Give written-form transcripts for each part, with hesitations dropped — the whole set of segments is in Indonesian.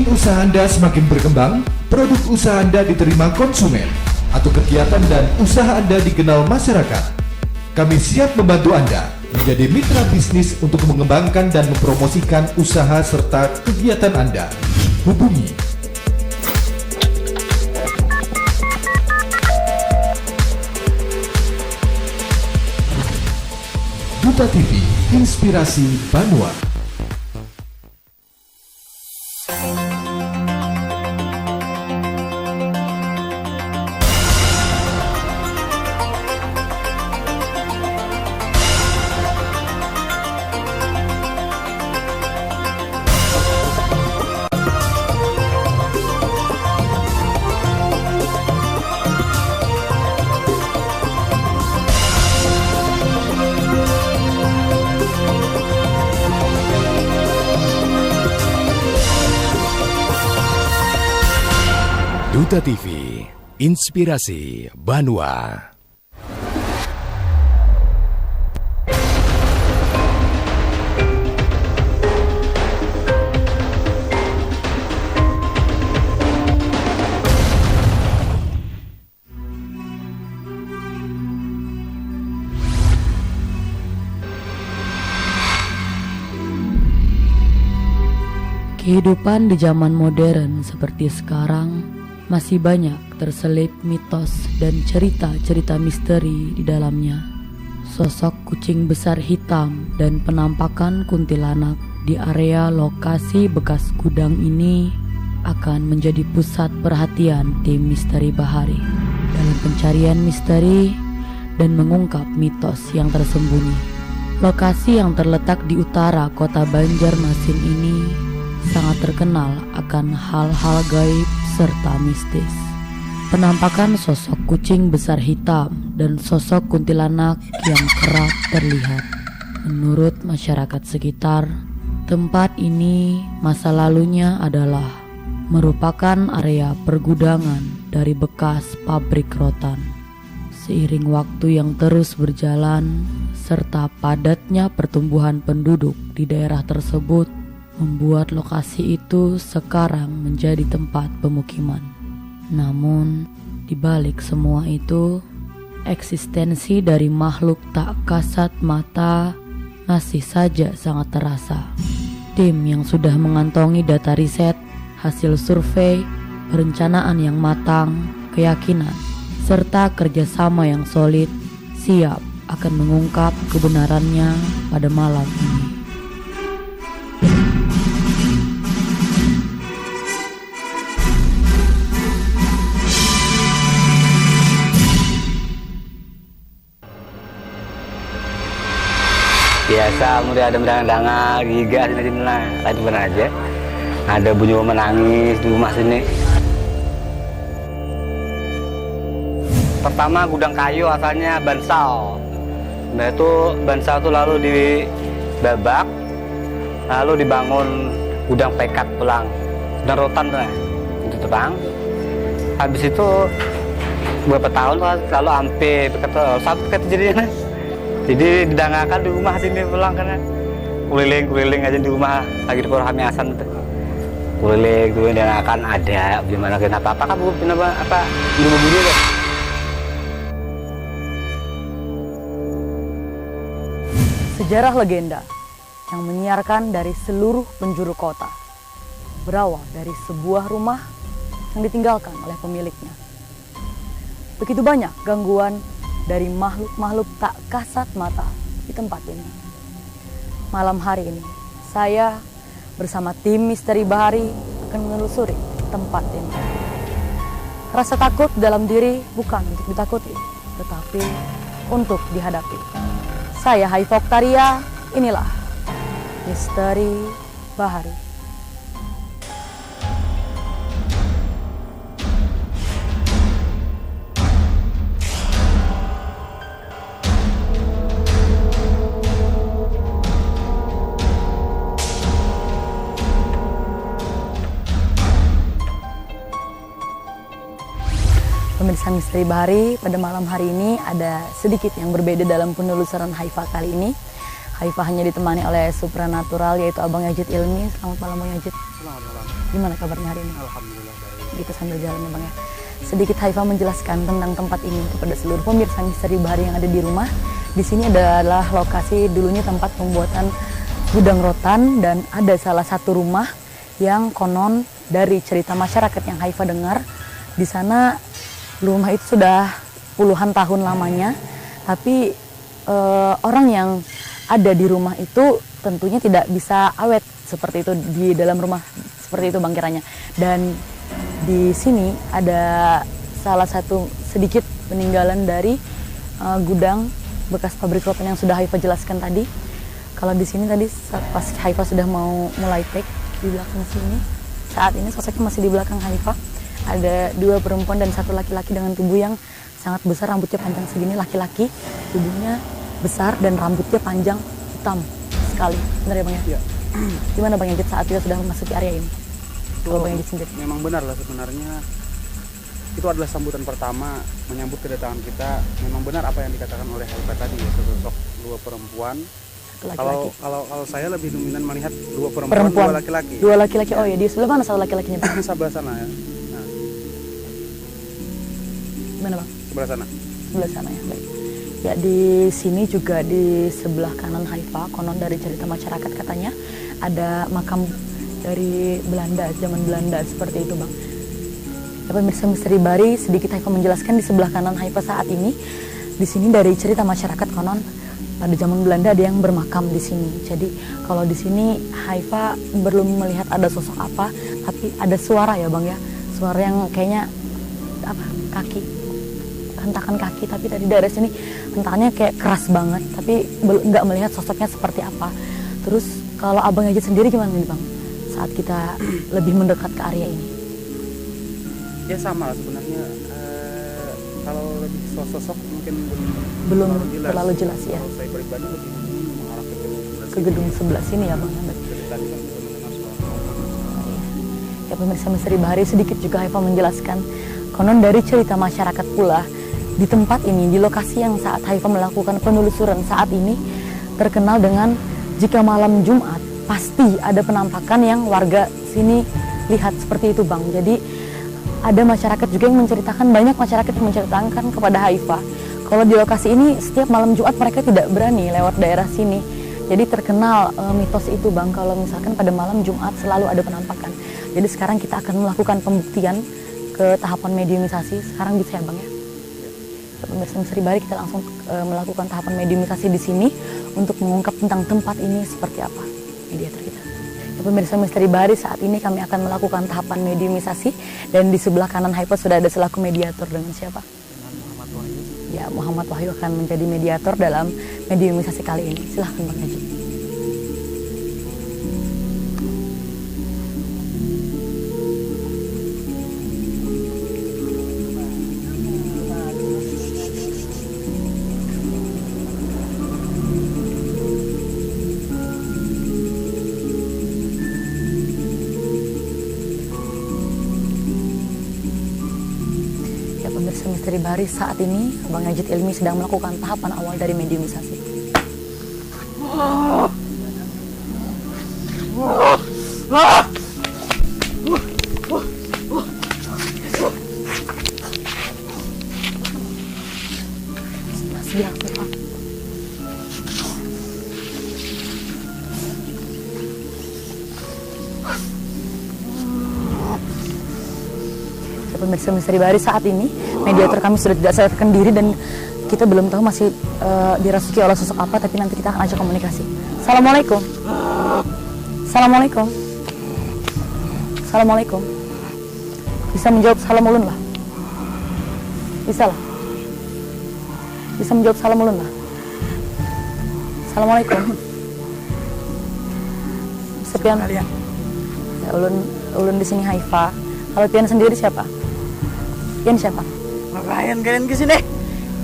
Ingin usaha Anda semakin berkembang, produk usaha Anda diterima konsumen, atau kegiatan dan usaha Anda dikenal masyarakat? Kami siap membantu Anda menjadi mitra bisnis untuk mengembangkan dan mempromosikan usaha serta kegiatan Anda. Hubungi Duta TV, Inspirasi Banua. Duta TV, Inspirasi Banua. Kehidupan di zaman modern seperti sekarang masih banyak terselip mitos dan cerita-cerita misteri di dalamnya. Sosok kucing besar hitam dan penampakan kuntilanak di area lokasi bekas gudang ini akan menjadi pusat perhatian tim Misteri Bahari dalam pencarian misteri dan mengungkap mitos yang tersembunyi. Lokasi yang terletak di utara kota Banjarmasin ini sangat terkenal akan hal-hal gaib serta mistis. Penampakan sosok kucing besar hitam dan sosok kuntilanak yang kerap terlihat. Menurut masyarakat sekitar, tempat ini masa lalunya adalah merupakan area pergudangan dari bekas pabrik rotan. Seiring waktu yang terus berjalan serta padatnya pertumbuhan penduduk di daerah tersebut membuat lokasi itu sekarang menjadi tempat pemukiman. Namun, di balik semua itu, eksistensi dari makhluk tak kasat mata masih saja sangat terasa. Tim yang sudah mengantongi data riset, hasil survei, perencanaan yang matang, keyakinan, serta kerjasama yang solid, siap akan mengungkap kebenarannya pada malam ini. Biasa mulai ada mendangar giga sini lah, itu benar aja. Ada bunyi menangis di rumah sini. Pertama gudang kayu asalnya bansal. Nah itu bansal itu lalu dibabak, lalu dibangun gudang pekat pulang, gudang rotan lah, itu terbang. Habis itu beberapa tahun lalu hampir satu pekat jadinya. Jadi didangakan di rumah sini pulang karena keliling aja di rumah lagi di Purhami Hasan itu. Keliling tuh didangakan ada gimana kenapa kan bu apa di mobil kan. Sejarah legenda yang menyiarkan dari seluruh penjuru kota berawal dari sebuah rumah yang ditinggalkan oleh pemiliknya. Begitu banyak gangguan dari makhluk-makhluk tak kasat mata di tempat ini. Malam hari ini, saya bersama tim Misteri Bahari akan menelusuri tempat ini. Rasa takut dalam diri bukan untuk ditakuti, tetapi untuk dihadapi. Saya Haifok Taria, inilah Misteri Bahari. Pemirsa Misteri Bahari, pada malam hari ini ada sedikit yang berbeda dalam penelusuran Haifa kali ini. Haifah hanya ditemani oleh supranatural yaitu Abang Yazid Ilmi. Selamat malam Bang Yazid. Selamat malam. Gimana kabarnya hari ini? Alhamdulillah baik. Gitu sambil jalan ya Bang ya. Sedikit Haifah menjelaskan tentang tempat ini kepada seluruh pemirsa Misteri Bahari yang ada di rumah. Di sini adalah lokasi dulunya tempat pembuatan gudang rotan dan ada salah satu rumah yang konon dari cerita masyarakat yang Haifah dengar di sana rumah itu sudah puluhan tahun lamanya, tapi orang yang ada di rumah itu tentunya tidak bisa awet seperti itu di dalam rumah seperti itu Bang kiranya. Dan di sini ada salah satu sedikit peninggalan dari gudang bekas pabrik rotan yang sudah Haifah jelaskan tadi. Kalau di sini tadi pas Haifah sudah mau mulai take di belakang sini, saat ini sosoknya masih di belakang Haifah. Ada 2 perempuan dan 1 laki-laki dengan tubuh yang sangat besar, rambutnya panjang segini, laki-laki tubuhnya besar dan rambutnya panjang hitam sekali. Benar ya Bang ya? Iya. Gimana Bang Yazid saat kita sudah memasuki area ini? Kalau Bang Yazid sendiri. Memang benar lah sebenarnya. Itu adalah sambutan pertama menyambut kedatangan kita. Memang benar apa yang dikatakan oleh Haifah tadi ya, sosok 2 perempuan. Laki-laki. Kalau saya lebih dominan melihat 2 perempuan, 2 laki-laki. 2 laki-laki. Oh ya, di sebelah mana 1 laki-lakinya Bang? Sebelah sana ya. Nah, Gimana Bang? sebelah sana. Sebelah sana ya, baik. Ya di sini juga di sebelah kanan Haifah, konon dari cerita masyarakat katanya ada makam dari Belanda, zaman Belanda seperti itu Bang. Ya, pemirsa Misteri Bahari, sedikit Haifah menjelaskan di sebelah kanan Haifah saat ini. Di sini dari cerita masyarakat konon pada zaman Belanda ada yang bermakam di sini. Jadi kalau di sini Haifah belum melihat ada sosok apa, tapi ada suara ya Bang ya. Suara yang kayaknya apa? Kaki. Hentakan kaki, tapi dari daerah sini hentakannya kayak keras banget, tapi nggak melihat sosoknya seperti apa. Terus kalau Abang Yazid sendiri gimana nih Bang saat kita lebih mendekat ke area ini? Ya sama lah sebenarnya. Kalau lebih sosok mungkin Belum terlalu jelas ya. Kalau saya pribadi lebih mengarah Ke gedung sebelah sini ya Bang. Dari tadi kan bisa mendengar suara. Ya pemirsa Misteri Bahari, sedikit juga Haifah menjelaskan konon dari cerita masyarakat pula di tempat ini, di lokasi yang saat Haifah melakukan penelusuran saat ini terkenal dengan jika malam Jumat pasti ada penampakan yang warga sini lihat seperti itu Bang. Jadi ada masyarakat juga yang menceritakan, banyak masyarakat yang menceritakan kepada Haifah kalau di lokasi ini setiap malam Jumat mereka tidak berani lewat daerah sini. Jadi terkenal mitos itu Bang, kalau misalkan pada malam Jumat selalu ada penampakan. Jadi sekarang kita akan melakukan pembuktian ke tahapan mediumisasi. Sekarang bisa ya Bang ya? Pemirsa Misteri Bahari, kita langsung melakukan tahapan mediumisasi di sini untuk mengungkap tentang tempat ini seperti apa mediator kita. Ya, pemirsa Misteri Bahari, saat ini kami akan melakukan tahapan mediumisasi dan di sebelah kanan Haifah sudah ada selaku mediator dengan siapa? Dengan Muhammad Wahyu. Ya, Muhammad Wahyu akan menjadi mediator dalam mediumisasi kali ini. Silahkan Bang Yazid. Pemirsa Misteri Bahari, saat ini Bang Yazid Ilmi sedang melakukan tahapan awal dari mediumisasi. Sebelah Pak. Pemirsa Misteri Bahari, saat ini mediator kami sudah tidak sadarkan diri dan kita belum tahu masih dirasuki oleh sosok apa, tapi nanti kita akan ajak komunikasi. Assalamualaikum. Assalamualaikum. Assalamualaikum. Bisa menjawab salam ulun lah? Bisa lah? Bisa menjawab salam ulun lah? Assalamualaikum. Sepian. Ya, ulun di sini Haifah. Kalau Pian sendiri siapa? Pian siapa? Ngapain kalian kesini?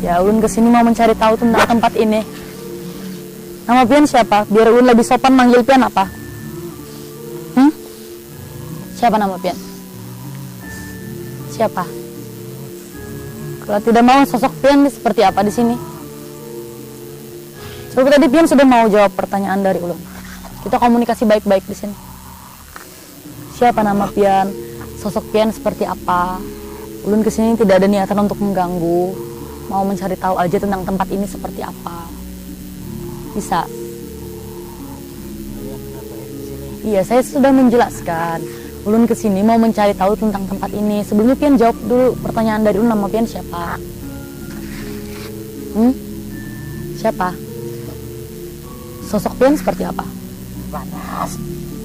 Ya, ulun kesini mau mencari tahu tentang tempat ini. Nama Pian siapa? Biar ulun lebih sopan manggil Pian apa? Siapa nama Pian? Siapa? Kalau tidak mau sosok Pian seperti apa di sini? Tapi tadi Pian sudah mau jawab pertanyaan dari Ulun. Kita komunikasi baik-baik di sini. Siapa nama Pian? Sosok Pian seperti apa? Ulun kesini tidak ada niatan untuk mengganggu. Mau mencari tahu aja tentang tempat ini seperti apa. Bisa? Iya, saya sudah menjelaskan. Ulun kesini mau mencari tahu tentang tempat ini. Sebelumnya Pian jawab dulu pertanyaan dari Ulun, nama Pian siapa? Siapa? Sosok Pian seperti apa? Panas.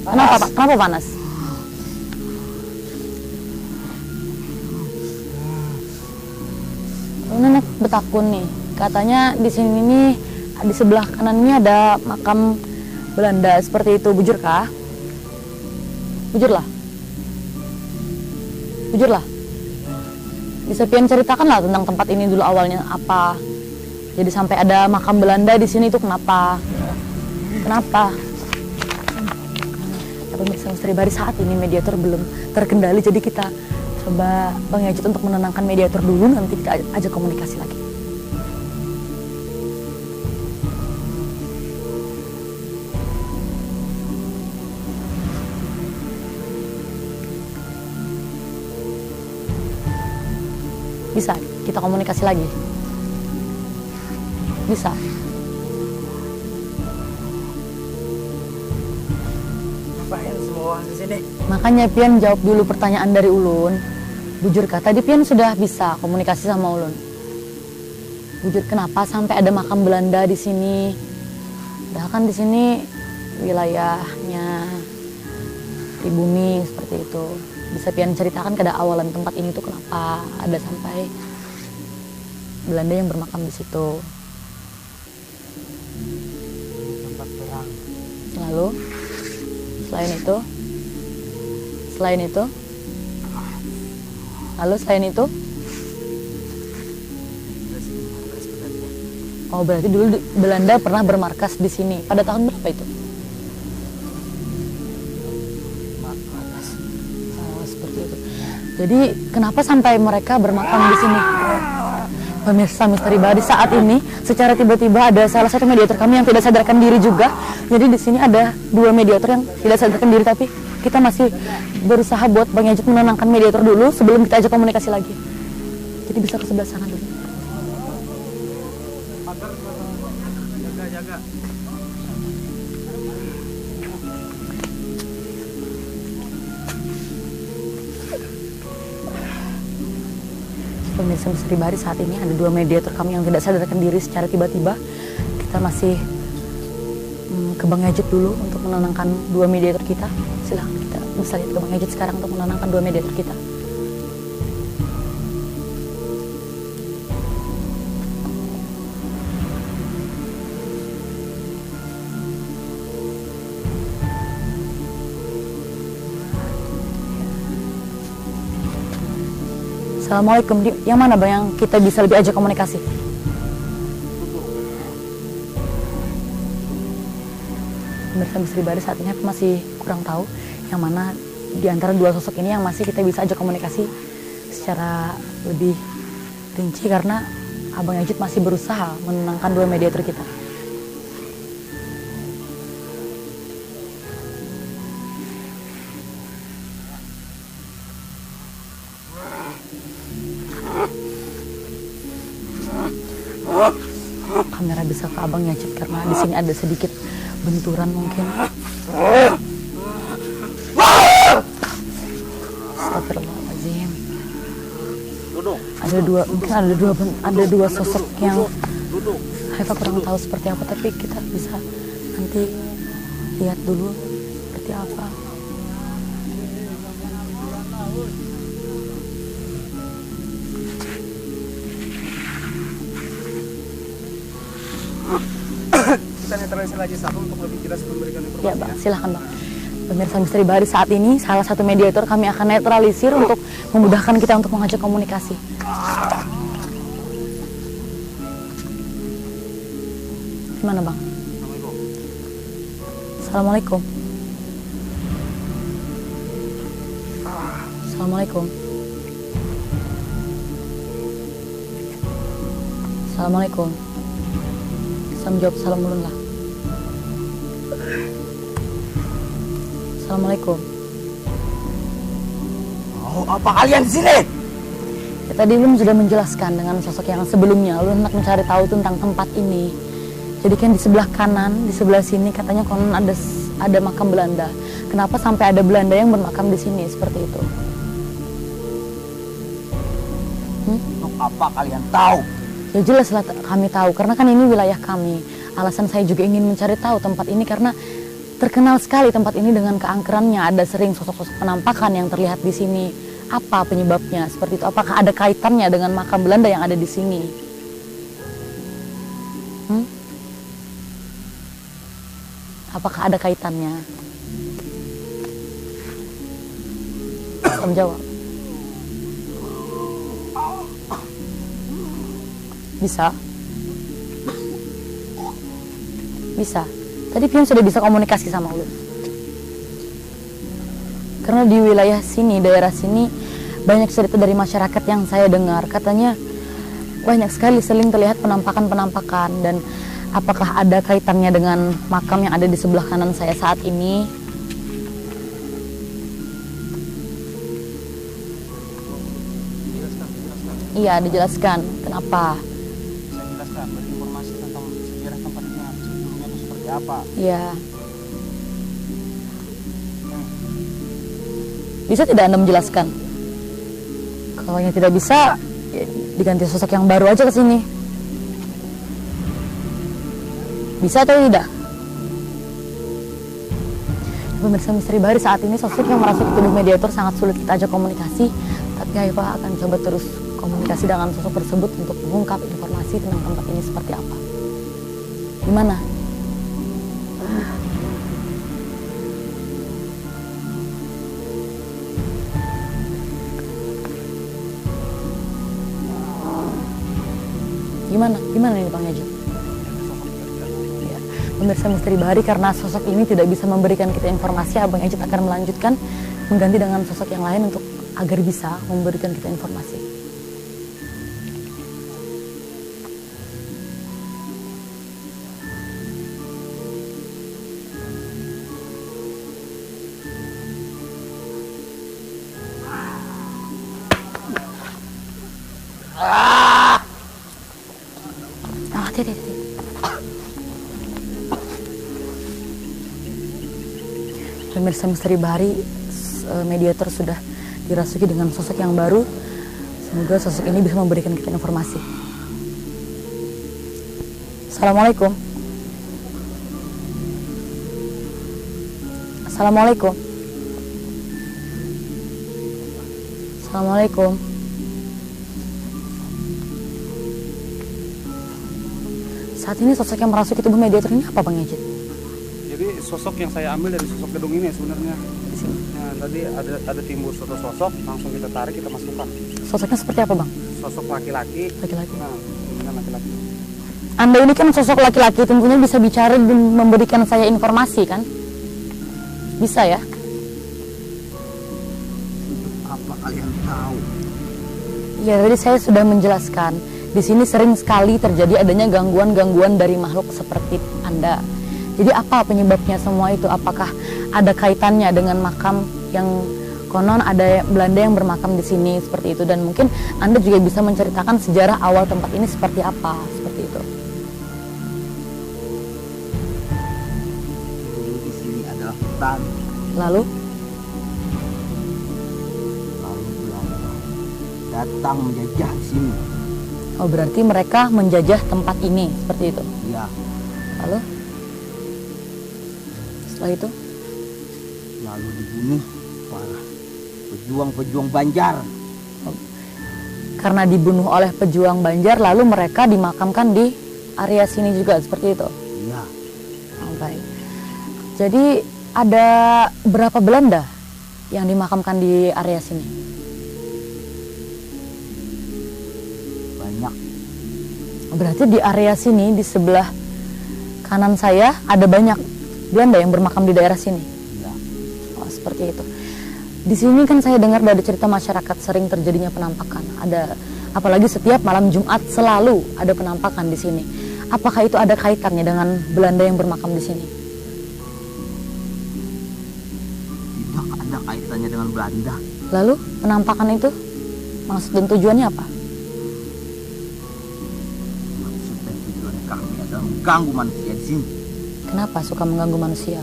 Kenapa Pak? Kenapa panas? Nenek Betakun nih. Katanya di sini nih di sebelah kanan ini ada makam Belanda seperti itu. Bujurkah? Bujurlah. Bujurlah. Bisa Pian ceritakanlah tentang tempat ini dulu awalnya apa? Jadi sampai ada makam Belanda di sini itu kenapa? Kenapa? Ya, pemirsa Misteri Bahari, saat ini mediator belum terkendali, jadi kita coba Bang Yajid untuk menenangkan mediator dulu, nanti kita ajak komunikasi lagi. Bisa kita komunikasi lagi? Bisa. Ngapain semua di sini? Makanya Pian jawab dulu pertanyaan dari Ulun. Bujur kah? Tadi Pian sudah bisa komunikasi sama Ulun. Bujur, kenapa sampai ada makam Belanda di sini? Padahal kan di sini wilayahnya pribumi seperti itu. Bisa Pian ceritakan keawalan tempat ini tuh kenapa ada sampai Belanda yang bermakam di situ? Tempat perang. Lalu selain itu, lalu selain itu, oh berarti dulu Belanda pernah bermarkas di sini. Pada tahun berapa itu? Oh, seperti itu. Jadi kenapa sampai mereka bermakam di sini? Pemirsa Misteri Bahari, saat ini secara tiba-tiba ada salah satu mediator kami yang tidak sadarkan diri juga. Jadi di sini ada dua mediator yang tidak sadarkan diri, tapi kita masih berusaha buat Bang Yajid menenangkan mediator dulu sebelum kita ajak komunikasi lagi. Jadi bisa ke sebelah sana dulu. Jaga. Pemirsa Misteri Bahari, saat ini ada dua mediator kami yang tidak sadarkan diri secara tiba-tiba. Kita masih ke Bang Yajid dulu untuk menenangkan dua mediator kita. Silahkan kita bisa lihat ke Bang Yajid sekarang untuk menenangkan dua mediator kita. Assalamualaikum. Yang mana Bang yang kita bisa lebih ajak komunikasi? Pemirsa Misteri Bahari, saat ini aku masih kurang tahu yang mana di antara dua sosok ini yang masih kita bisa ajak komunikasi secara lebih rinci, karena Abang Yajid masih berusaha menenangkan dua mediator kita. Kamera bisa ke Abang Yajid karena di sini ada sedikit benturan mungkin. Astagfirullahaladzim. Ada dua sosok yang Haifa kurang tahu seperti apa, tapi kita bisa nanti lihat dulu seperti apa. Kita netralisir lagi satu untuk lebih jelas memberikan informasi. Ya Bang, silahkan Bang. Pemirsa Misteri Bahari, saat ini salah satu mediator kami akan netralisir untuk memudahkan kita untuk mengajak komunikasi. Gimana Bang? Assalamualaikum. Assalamualaikum. Assalamualaikum. bisa menjawab salam ulun lah. Assalamualaikum. Mau apa kalian di sini? Ya, tadi ulun sudah menjelaskan dengan sosok yang sebelumnya. Ulun hendak mencari tahu tentang tempat ini. Jadi kan di sebelah kanan, di sebelah sini katanya konon ada makam Belanda. Kenapa sampai ada Belanda yang bermakam di sini seperti itu? Untuk apa kalian tahu? Ya jelaslah kami tahu, karena kan ini wilayah kami. Alasan saya juga ingin mencari tahu tempat ini karena terkenal sekali tempat ini dengan keangkerannya. Ada sering sosok-sosok penampakan yang terlihat di sini. Apa penyebabnya seperti itu? Apakah ada kaitannya dengan makam Belanda yang ada di sini? Apakah ada kaitannya? Tolong jawab. Bisa? Bisa. Tadi Pion sudah bisa komunikasi sama ulun. Karena di wilayah sini, daerah sini, banyak cerita dari masyarakat yang saya dengar. Katanya banyak sekali sering terlihat penampakan-penampakan. Dan apakah ada kaitannya dengan makam yang ada di sebelah kanan saya saat ini? Iya, dijelaskan. Kenapa? Saya jelaskan berinformasi tentang sejarah tempat ini sebelumnya itu seperti apa. Iya. Bisa tidak Anda menjelaskan? Kalau yang tidak bisa, ya diganti sosok yang baru aja ke sini. Bisa atau tidak? Pemirsa Misteri Bahari, saat ini sosok yang merasuki tubuh mediator sangat sulit kita ajak komunikasi. Tapi Aifa akan coba terus komunikasi dengan sosok tersebut untuk mengungkap informasi tentang tempat ini seperti apa. Gimana? Gimana nih Bang Ejo? Ya. Pemirsa Misteri Bahari, karena sosok ini tidak bisa memberikan kita informasi, Abang Ejit akan melanjutkan mengganti dengan sosok yang lain untuk agar bisa memberikan kita informasi. Hati-hati. Pemirsa Misteri Bahari, mediator sudah dirasuki dengan sosok yang baru. Semoga sosok ini bisa memberikan kita informasi. Assalamualaikum. Assalamualaikum. Assalamualaikum. Saat ini sosok yang merasuki tubuh mediator ini apa Bang Ejit? Jadi sosok yang saya ambil dari sosok gedung ini sebenarnya. Di sini. Nah, tadi ada timbul suatu sosok, langsung kita tarik, kita masukkan. Sosoknya seperti apa Bang? Sosok laki-laki. Laki-laki. Nah, ini laki-laki. Anda ini kan sosok laki-laki, tentunya bisa bicara dan memberikan saya informasi kan? Bisa ya? Apa kalian tahu? Ya, tadi saya sudah menjelaskan. Di sini sering sekali terjadi adanya gangguan-gangguan dari makhluk seperti Anda. Jadi apa penyebabnya semua itu? Apakah ada kaitannya dengan makam yang konon ada Belanda yang bermakam di sini seperti itu? Dan mungkin Anda juga bisa menceritakan sejarah awal tempat ini seperti apa, seperti itu. Dulu di sini adalah hutan. Lalu Belanda datang menjajah di sini. oh berarti mereka menjajah tempat ini seperti itu. Ya, Lalu setelah itu lalu dibunuh para pejuang-pejuang Banjar. karena dibunuh oleh pejuang Banjar, lalu mereka dimakamkan di area sini juga seperti itu. Ya, Oh, baik. Jadi ada berapa Belanda yang dimakamkan di area sini? banyak. Berarti di area sini, di sebelah kanan saya, ada banyak Belanda yang bermakam di daerah sini. Ya, Oh, seperti itu. Di sini kan saya dengar dari cerita masyarakat sering terjadinya penampakan. Ada, apalagi setiap malam Jumat selalu ada penampakan di sini. Apakah itu ada kaitannya dengan Belanda yang bermakam di sini? Tidak ada kaitannya dengan Belanda. Lalu penampakan itu maksud dan tujuannya apa? Maksud dan tujuan kami adalah mengganggu manusia di sini. Kenapa suka mengganggu manusia?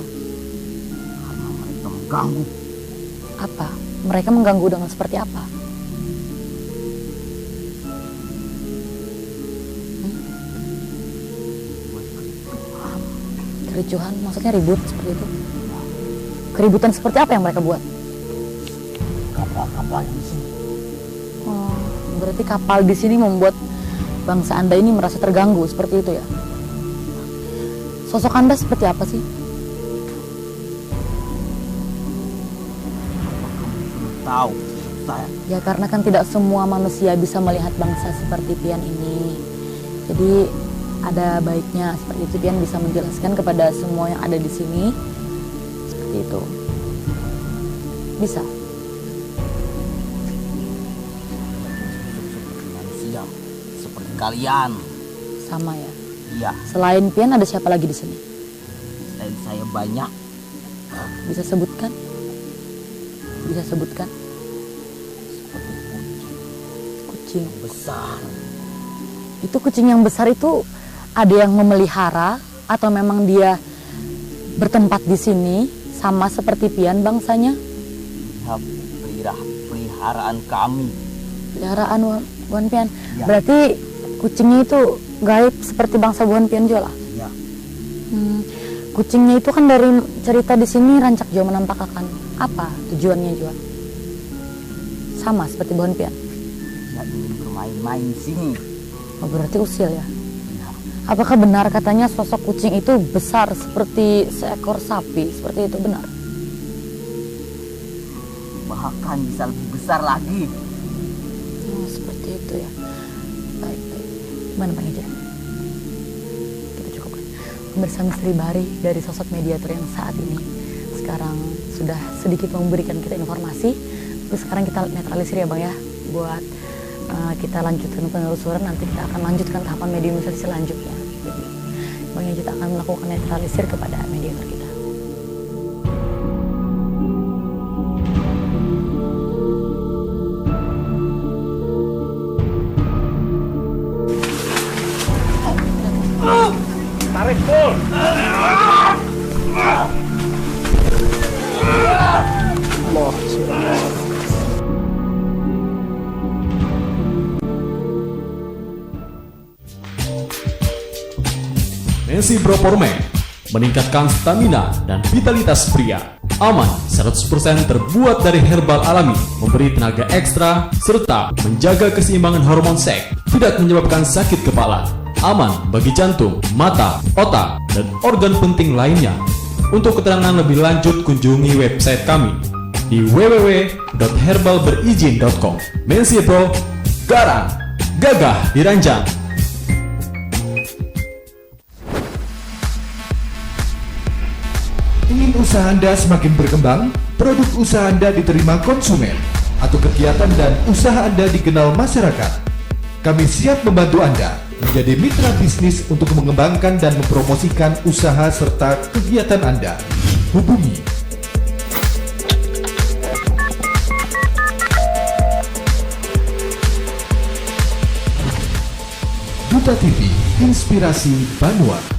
Karena mereka mengganggu. Apa? Mereka mengganggu dengan seperti apa? Kericuhan, maksudnya ribut seperti itu? Keributan seperti apa yang mereka buat? Kapal-kapal di sini. Oh, berarti kapal di sini membuat bangsa Anda ini merasa terganggu seperti itu ya? Sosok Anda seperti apa sih? Tahu saya. Ya karena kan tidak semua manusia bisa melihat bangsa seperti Pian ini. Jadi ada baiknya seperti itu Pian bisa menjelaskan kepada semua yang ada di sini seperti itu. Bisa. Manusia seperti kalian. Sama ya. Iya, Selain Pian ada siapa lagi di sini? selain saya banyak. Bisa sebutkan? Bisa sebutkan? Seperti Kucing. besar. Itu kucing yang besar itu ada yang memelihara atau memang dia bertempat di sini sama seperti Pian bangsanya? Peliharaan kami. Peliharaan Buan Pian. Ya. Berarti kucingnya itu gaib seperti bangsa Buan Pian juga lah. Iya. Kucingnya itu kan dari cerita di sini rancak jauh menampakkan apa tujuannya juga? Sama seperti Buan Pian. Tidak ingin bermain-main di sini. Oh, berarti usil ya? Apakah benar katanya sosok kucing itu besar seperti seekor sapi? Seperti itu benar? Bahkan bisa lebih besar lagi. Oh, seperti itu ya. Baik. Gimana Bang Ijat? Kita cukupkan. Pemirsa Misteri Bahari dari sosok mediator yang saat ini sekarang sudah sedikit memberikan kita informasi. Terus sekarang kita netralisir ya Bang ya, buat kita lanjutkan penelusuran. Nanti kita akan lanjutkan tahapan mediumisasi selanjutnya. Jadi Bang Ijat akan melakukan netralisir kepada mediator kita. Mensi Proporme meningkatkan stamina dan vitalitas pria. Aman 100% terbuat dari herbal alami, memberi tenaga ekstra serta menjaga keseimbangan hormon seks, tidak menyebabkan sakit kepala. Aman bagi jantung, mata, otak, dan organ penting lainnya. Untuk keterangan lebih lanjut kunjungi website kami di www.herbalberizin.com. Mensi Pro, garang, gagah diranjang. Ingin usaha Anda semakin berkembang, produk usaha Anda diterima konsumen, atau kegiatan dan usaha Anda dikenal masyarakat? Kami siap membantu Anda menjadi mitra bisnis untuk mengembangkan dan mempromosikan usaha serta kegiatan Anda. Hubungi Duta TV, Inspirasi Banua.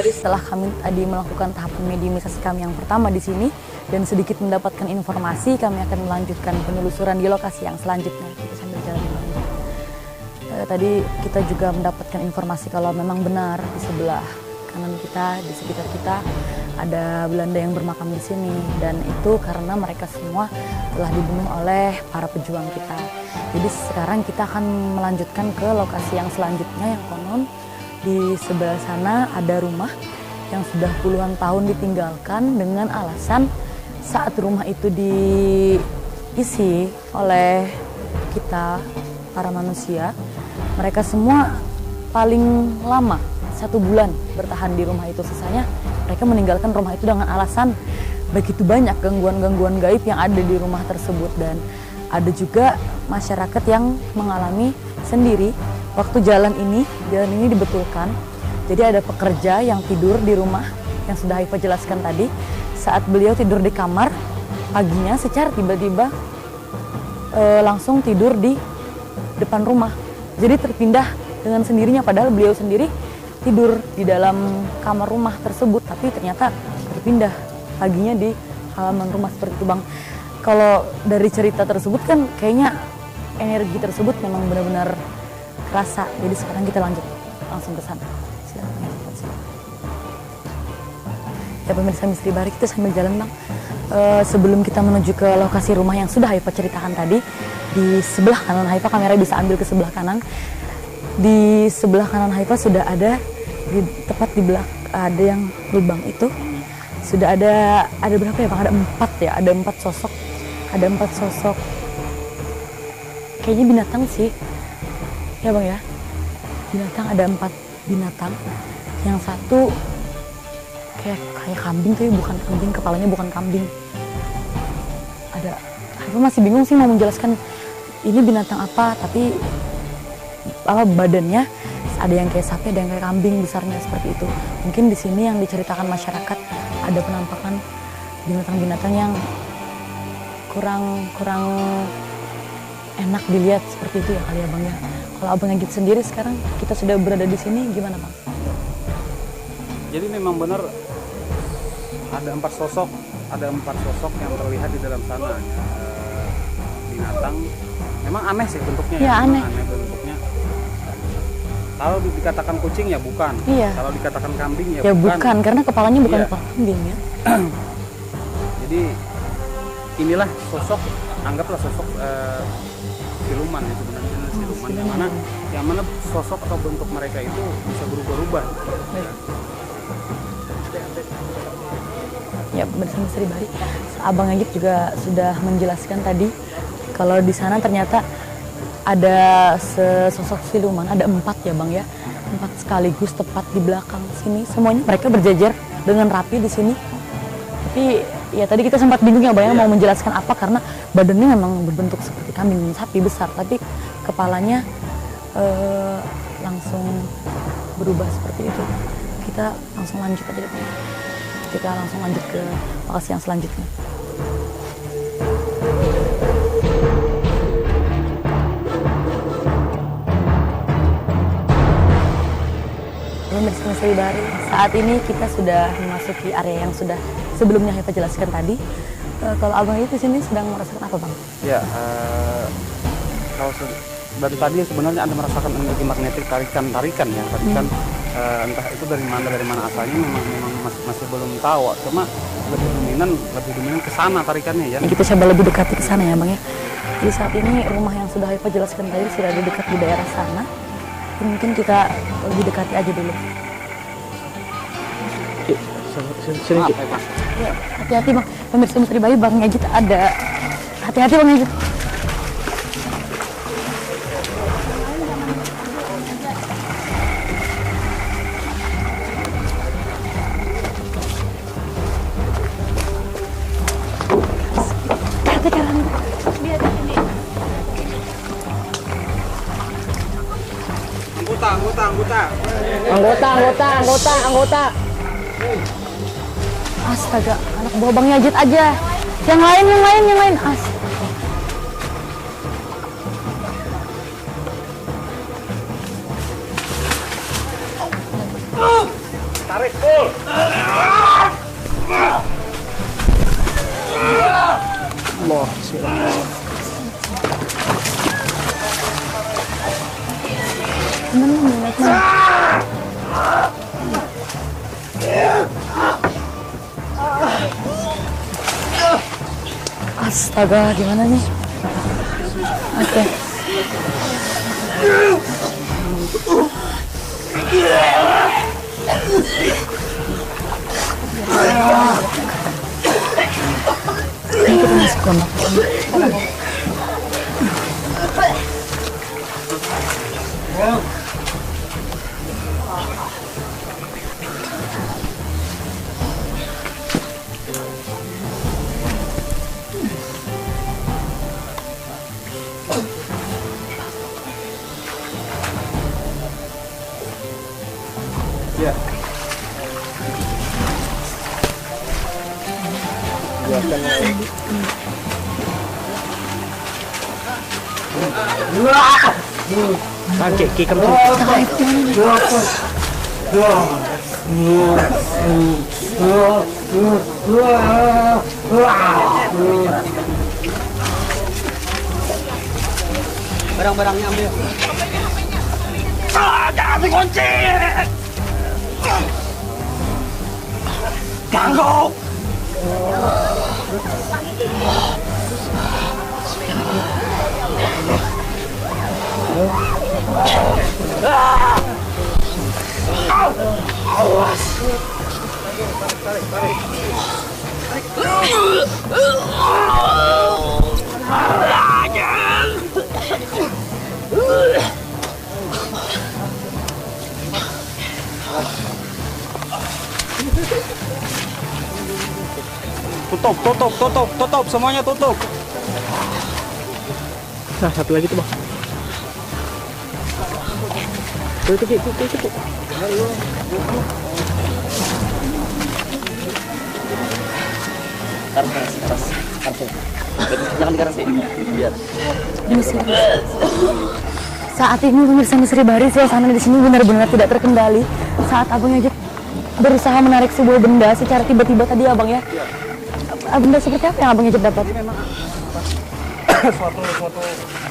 Setelah kami tadi melakukan tahapan mediumisasi kami yang pertama di sini dan sedikit mendapatkan informasi, kami akan melanjutkan penelusuran di lokasi yang selanjutnya. Kita sambil jalan melanjut. Tadi kita juga mendapatkan informasi kalau memang benar di sebelah kanan kita, di sekitar kita ada Belanda yang bermakam di sini, dan itu karena mereka semua telah dibunuh oleh para pejuang kita. Jadi sekarang kita akan melanjutkan ke lokasi yang selanjutnya yang konon di sebelah sana ada rumah yang sudah puluhan tahun ditinggalkan dengan alasan saat rumah itu diisi oleh kita para manusia, mereka semua paling lama 1 bulan bertahan di rumah itu. Sisanya mereka meninggalkan rumah itu dengan alasan begitu banyak gangguan-gangguan gaib yang ada di rumah tersebut. Dan ada juga masyarakat yang mengalami sendiri waktu jalan ini dibetulkan. Jadi ada pekerja yang tidur di rumah yang sudah Haifa jelaskan tadi. Saat beliau tidur di kamar, paginya secara tiba-tiba langsung tidur di depan rumah. Jadi terpindah dengan sendirinya, padahal beliau sendiri tidur di dalam kamar rumah tersebut, tapi ternyata berpindah paginya di halaman rumah seperti itu, Bang. Kalau dari cerita tersebut kan kayaknya energi tersebut memang benar-benar kerasa. Jadi sekarang kita lanjut langsung ke sana. Silakan. Ya pemirsa Misteri Bahari, kita sambil jalan, Bang. Sebelum kita menuju ke lokasi rumah yang sudah Haifa ceritakan tadi, di sebelah kanan Haifa, kamera bisa ambil ke sebelah kanan. Di sebelah kanan Haifa sudah ada, tepat di belakang ada yang lubang itu, sudah ada berapa ya, Bang? Ada 4 ya, ada 4 sosok. Ada 4 sosok. Kayaknya binatang sih. Ya, Bang ya. Binatang, ada 4 binatang. Yang satu kayak kambing, tapi bukan kambing, kepalanya bukan kambing. Aku masih bingung sih mau menjelaskan ini binatang apa, tapi badannya ada yang kayak sapi, ada yang kayak kambing besarnya seperti itu. Mungkin di sini yang diceritakan masyarakat ada penampakan binatang-binatang yang kurang enak dilihat seperti itu ya kali ya, Bang ya. Kalau Abang Agit sendiri sekarang kita sudah berada di sini, gimana, Bang? Jadi memang benar ada 4 sosok yang terlihat di dalam sana. Binatang memang aneh sih bentuknya. Ya, aneh bentuknya. Kalau dikatakan kucing ya bukan. Iya. Kalau dikatakan kambing ya bukan, karena kepalanya bukan iya. kepala kambing ya. Jadi inilah sosok, anggaplah sosok siluman ya sebenarnya, siluman yang mana sosok atau bentuk mereka itu bisa berubah-ubah. Ya, bersama Misteri Bahari, Abang Agit juga sudah menjelaskan tadi kalau di sana ternyata ada sesosok siluman, ada 4 ya, Bang ya, 4 sekaligus tepat di belakang sini. Semuanya mereka berjajar dengan rapi di sini. Tapi ya tadi kita sempat bingung ya, Bang ya, mau menjelaskan apa, karena badannya memang berbentuk seperti kambing, sapi besar, tapi kepalanya langsung berubah seperti itu. Kita langsung lanjut aja deh, Bang. Kita langsung lanjut ke lokasi yang selanjutnya. Bersama Misteri Bahari, saat ini kita sudah memasuki area yang sudah sebelumnya Haifa jelaskan tadi. Kalau Abang itu di sini sedang merasakan apa, Bang? Ya, kalau dari tadi sebenarnya Anda merasakan energi magnetik tarikan ya, entah itu dari mana asalnya memang masih belum tahu. Cuma lebih dominan ke sana tarikannya ya. Kita coba lebih dekat ke sana ya, Bang ya. Jadi saat ini rumah yang sudah Haifa jelaskan tadi sudah ada dekat di daerah sana. Mungkin kita lebih dekati aja dulu. Sini. Ya, hati-hati, Bang. Pemirsa Misteri Bahari, Bang Agit ada. Hati-hati, Bang Agit. Anggota. Astaga, anak buah Bang Agit aja. Yang lain. Astaga. Tarik full. Allah, Astaga, gimana nih? Oke. Ini kita masuk ke Barang-barangnya ambil. Jangan dikunci. Ganggu. Tutup, semuanya tutup. Nah, satu lagi tuh, Bang. Itu. Jangan dikarasi. Biar. Saat ini pemirsa Misteri Bahari, suasana di sini benar-benar tidak terkendali. Saat Abang Ajit berusaha menarik sebuah benda secara tiba-tiba tadi, Abang ya. Benda seperti apa yang Abang Ajit dapat? Suatu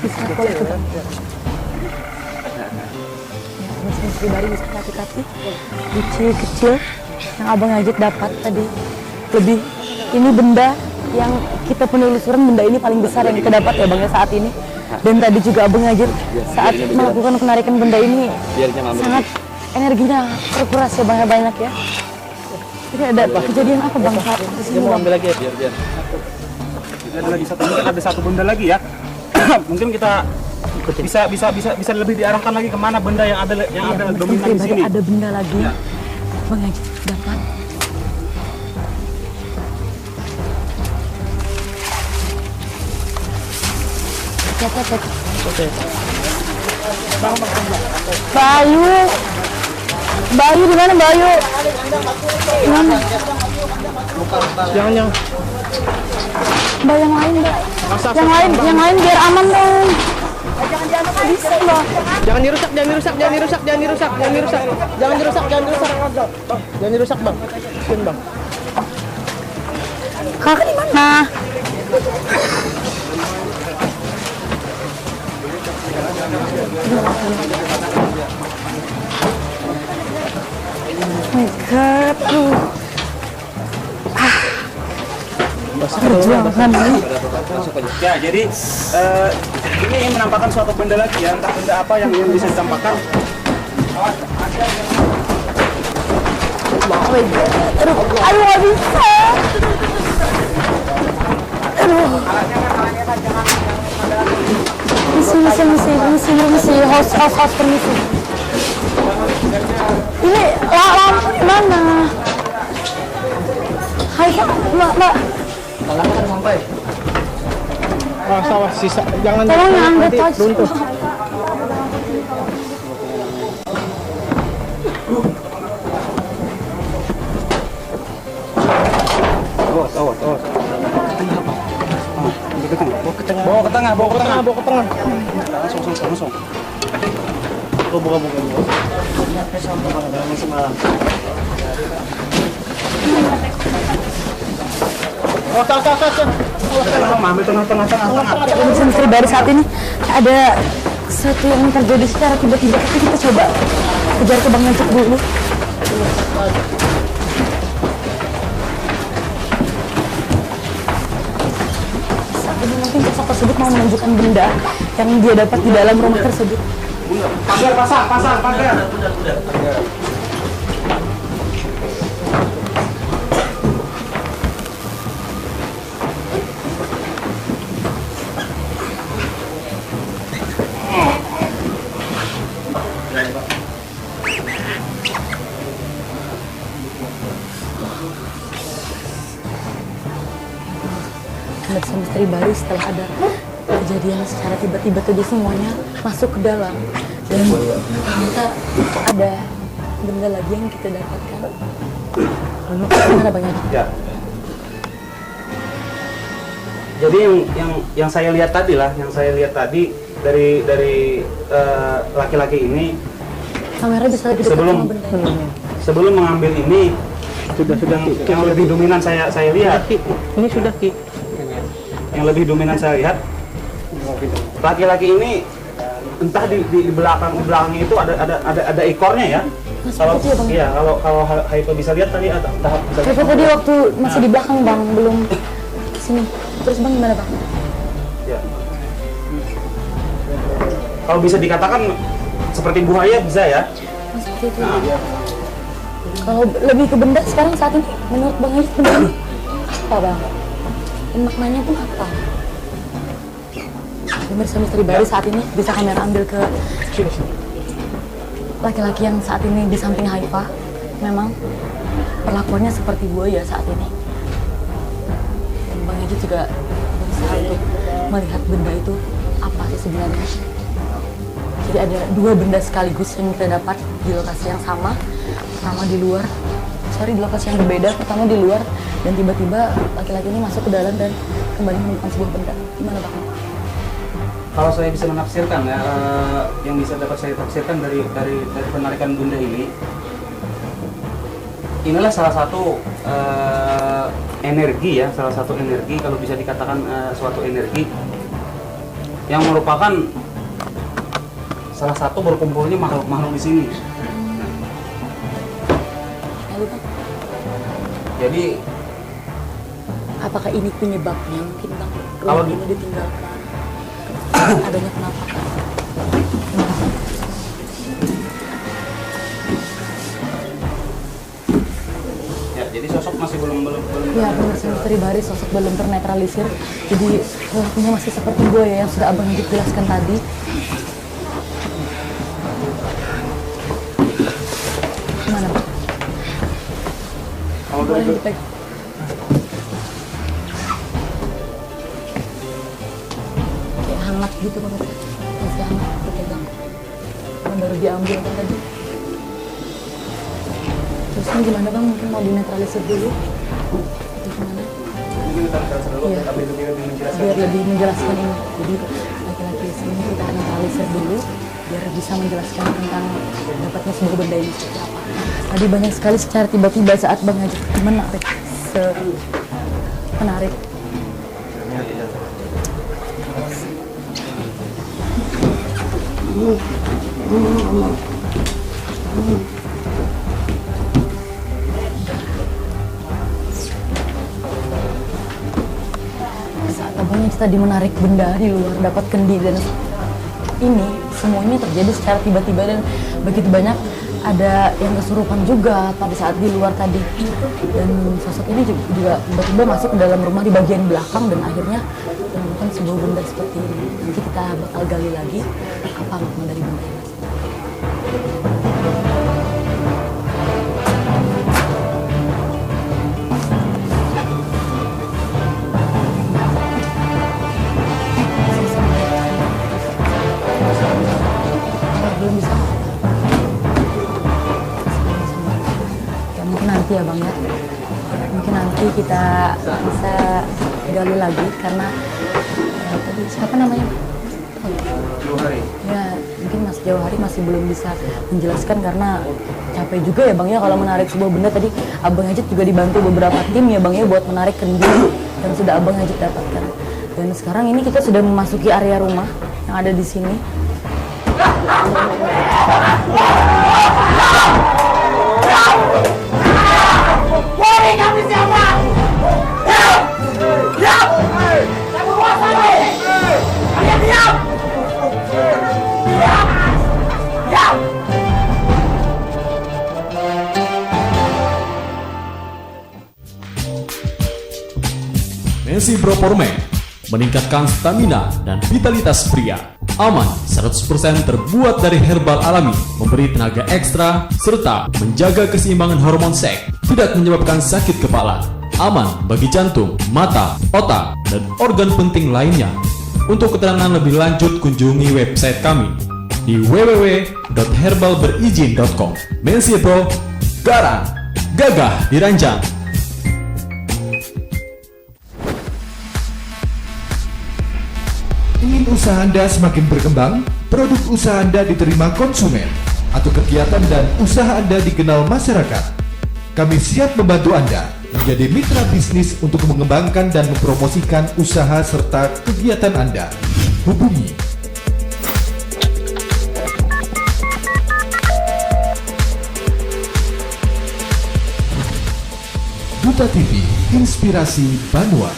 bisa boleh itu, Bang. Misteri Bahari bisa hati-hati. Kecil yang Abang Ajit dapat tadi. Lebih ini benda yang kita penelusuran, benda ini paling besar yang kita dapat ya Bang ya saat ini. Dan tadi juga Abang Ajit saat melakukan penarikan benda ini sangat energinya terkuras ya Bang ya, banyak ya. Jadi ada kejadian apa Bang saat di sini Bang? Ambil lagi ya, biar. Ada lagi satu, mungkin ada satu benda lagi ya. Mungkin kita bisa lebih diarahkan lagi kemana benda yang ada dominan di sini. Ada benda lagi Bang Ajit dapat. Bayu di mana Bayu? Mana? Jangan. Mbak yang lain Mbak. Yang lain biar aman dong. Bisa Mbak. Jangan dirusak Bang. Jangan dirusak Bang. Sini Bang. Kakak di mana? Oh my God, perjuangan ini. Ya, jadi ini menampakkan suatu benda lagi ya, entah benda apa yang bisa ditampakkan. Oh my God, aduh nggak bisa. Misi, host permisi. Ini lampu di mana? Hai Pak, Mbak. Sawah sisa, jangan tolong yang angkat aja. runtuh. Awas. Bawa ke tengah. Langsung. Buka. Ambil tengah. Misteri Bahari saat ini ada sesuatu yang terjadi secara tiba-tiba. Kita coba kejar ke Bang Ajit dulu. Saat ini mungkin sosok tersebut mau menunjukkan benda yang dia dapat di dalam rumah tersebut. Pasang. Misteri Bahari setelah ada kejadian secara tiba-tiba tadi semuanya masuk ke dalam dan ternyata ada benda lagi yang kita dapatkan. Mana Bang Ajit? Ya. Jadi yang saya lihat tadi dari laki-laki ini Kamera bisa lebih dekat sama benda ini. sebelum mengambil ini sudah yang lebih dominan saya lihat. Ini sudah Ki. Yang lebih dominan saya lihat laki-laki ini entah di belakangnya itu ada ekornya ya. Kalau seperti ya, Bang? iya kalau Haifa bisa lihat tadi ada tahap bisa. Haifa tadi waktu masih di belakang Bang, belum sini. Terus Bang gimana Bang? Ya. Kalau bisa dikatakan seperti buaya bisa ya. Seperti itu. Kalau lebih ke benda sekarang saat ini menurut Bang Haji benda apa Bang? Dan maknanya pun apa? Pemirsa Misteri Baru saat ini bisa kamera ambil ke laki-laki yang saat ini di samping Haifa. Memang perlakuannya seperti buaya saat ini. Dan Bang Haji juga berusaha untuk melihat benda itu apa sih sebenarnya. Jadi ada dua benda sekaligus yang kita dapat di lokasi yang sama. Pertama di lokasi yang berbeda. Pertama di luar dan tiba-tiba laki-laki ini masuk ke dalam dan kembali menemukan sebuah benda. Gimana Bang? Kalau saya bisa menafsirkan ya, yang bisa dapat saya tafsirkan dari penarikan benda ini, inilah salah satu energi ya, salah satu energi kalau bisa dikatakan suatu energi yang merupakan salah satu berkumpulnya makhluk di sini. Jadi apakah ini penyebabnya mungkin Bang? Kalau Rumah ini ditinggalkan adanya penampakan. ya, jadi sosok masih belum Ya, pemirsa Misteri Baru sosok belum ternetralisir. Jadi pelakunya masih seperti buaya yang sudah Abang Haji jelaskan tadi. Gimana Bang? Kalau Boleh dari dipegang. Kayak hangat gitu Bang, masih hangat dipegang. Kan baru diambil kan tadi. Terus ini gimana Bang? Mungkin mau dinetralisir dulu? Atau gimana? mungkin kita bicara dulu Iya. tapi lebih menjelaskan. Biar lebih menjelaskan ini. Jadi laki-laki sini kita netralisir dulu biar bisa menjelaskan tentang dapatnya sebuah benda ini seperti apa. Tadi banyak sekali secara tiba-tiba saat Bang Haji menarik menarik. Saat Abang Haji tadi menarik benda di luar dapat kendi dan ini semuanya terjadi secara tiba-tiba dan begitu banyak ada yang kesurupan juga pada saat di luar tadi dan sosok ini juga tiba-tiba masuk ke dalam rumah di bagian belakang dan akhirnya menemukan sebuah benda seperti ini. Nanti kita bakal gali lagi apa makna dari benda ini. Belum bisa. Ya mungkin nanti ya Bang ya. Mungkin nanti kita bisa gali lagi karena tadi siapa namanya? Johari. Ya mungkin Mas Jauhari masih belum bisa menjelaskan karena capek juga ya Bang ya kalau menarik sebuah benda. Tadi Abang Hajit juga dibantu beberapa tim ya Bang ya buat menarik kendi yang sudah Abang Hajit dapatkan. Dan sekarang ini kita sudah memasuki area rumah yang ada di sini. Messi Proporme meningkatkan stamina dan vitalitas pria. Aman 100% terbuat dari herbal alami, memberi tenaga ekstra serta menjaga keseimbangan hormon seks, tidak menyebabkan sakit kepala. Aman bagi jantung, mata, otak, dan organ penting lainnya. Untuk keterangan lebih lanjut kunjungi website kami di www.herbalberizin.com. Messi Pro, garang, gagah diranjang. Ingin usaha Anda semakin berkembang, produk usaha Anda diterima konsumen, atau kegiatan dan usaha Anda dikenal masyarakat? Kami siap membantu Anda menjadi mitra bisnis untuk mengembangkan dan mempromosikan usaha serta kegiatan Anda. Hubungi Duta TV, Inspirasi Banua.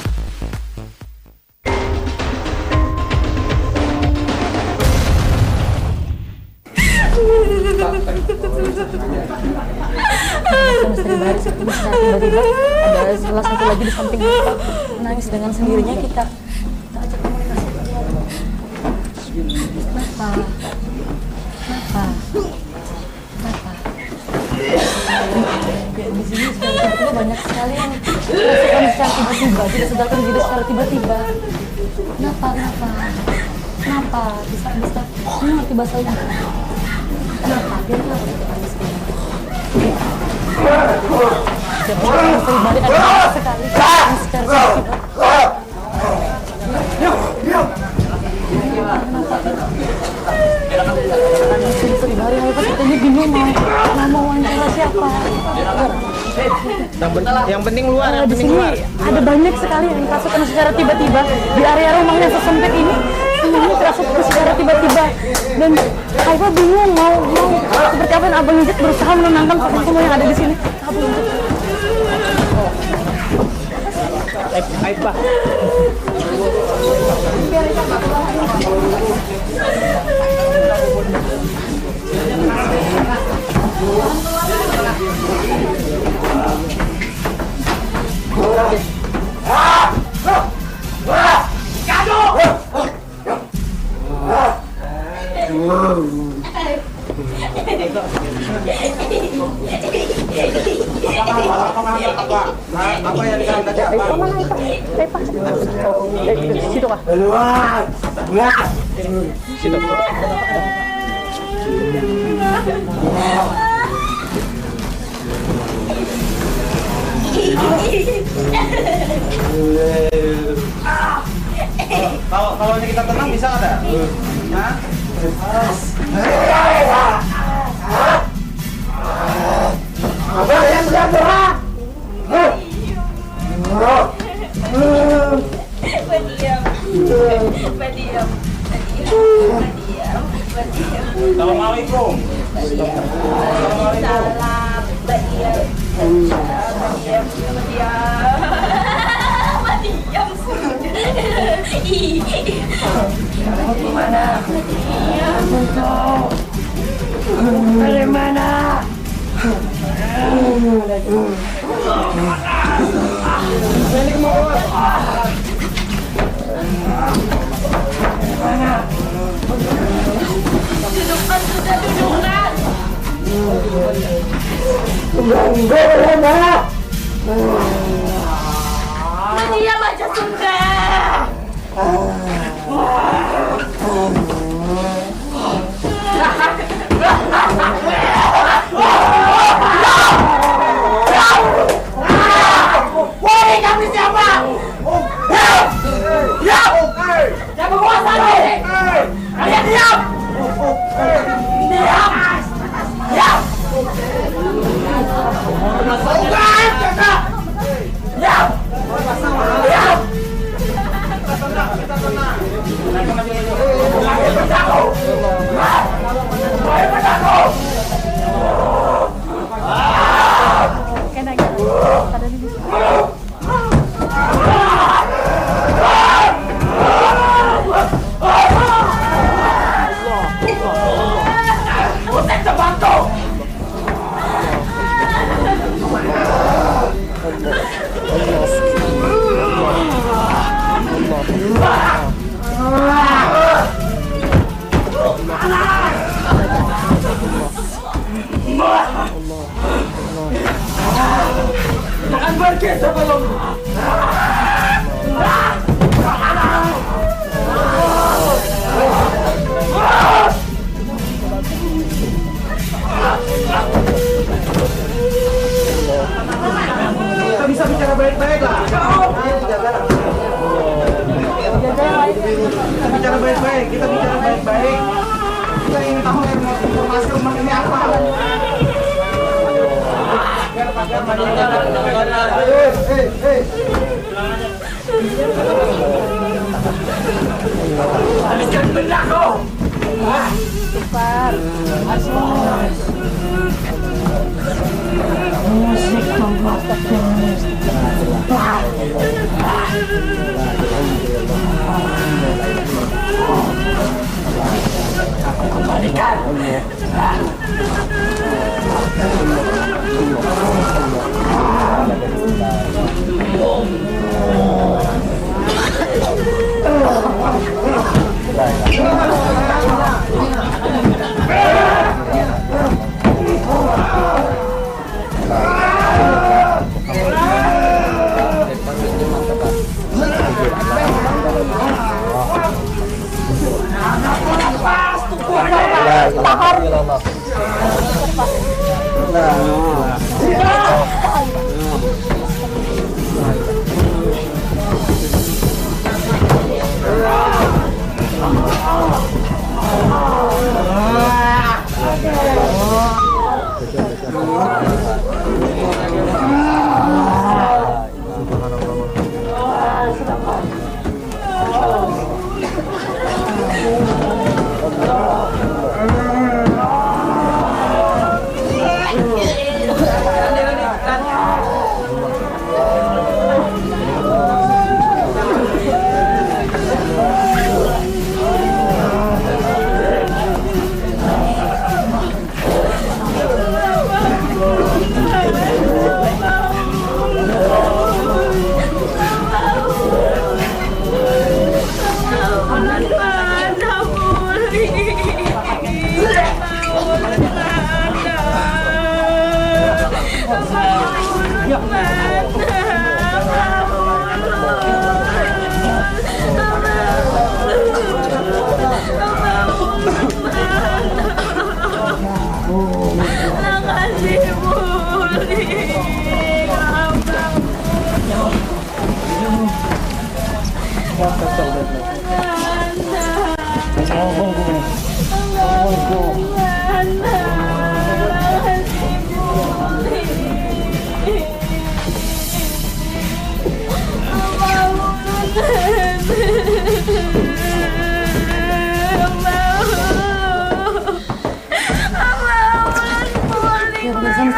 Tiba-tiba ada salah satu lagi di samping kita menangis dengan sendirinya. Kita ajak komunikasi. Kenapa? Di sini tiba-tiba banyak sekali yang merasakan secara tiba-tiba, tidak sadarkan diri secara tiba-tiba. Kenapa? Bisa mengerti bahasanya? Kenapa? Dia kenapa tidak nangis begini? Pribadi ada banyak sekali yang secara tiba-tiba. Pribadi katanya gini mau wawancara siapa? Yang penting luar, di sini ada banyak sekali yang kerasukan secara tiba-tiba di area rumahnya sesempit ini. Semuanya kerasukan secara tiba-tiba dan Aifa bingung mau seperti apa. Dan Abang Ijat berusaha menenangkan semua yang ada di sini. Abang Ijat. Aifa. Apa yang dikatakan apa? Situ kah? Situ. Kalau kita tenang bisa ada? Apa yang bergerak? Berdiam. Assalamualaikum. Salam. Berdiam. Gimana? Dari mana? Dudukkan. Berdiam aja sudah. Woi, kamu siapa? Siapa kuasa ini? Kalian diam! Diam! Jangan pergi sebelum kita bisa bicara baik-baik lah. bicara baik-baik. Kita bicara baik-baik. Kita ingin tahu informasi rumah ini apa. Jangan benar kau.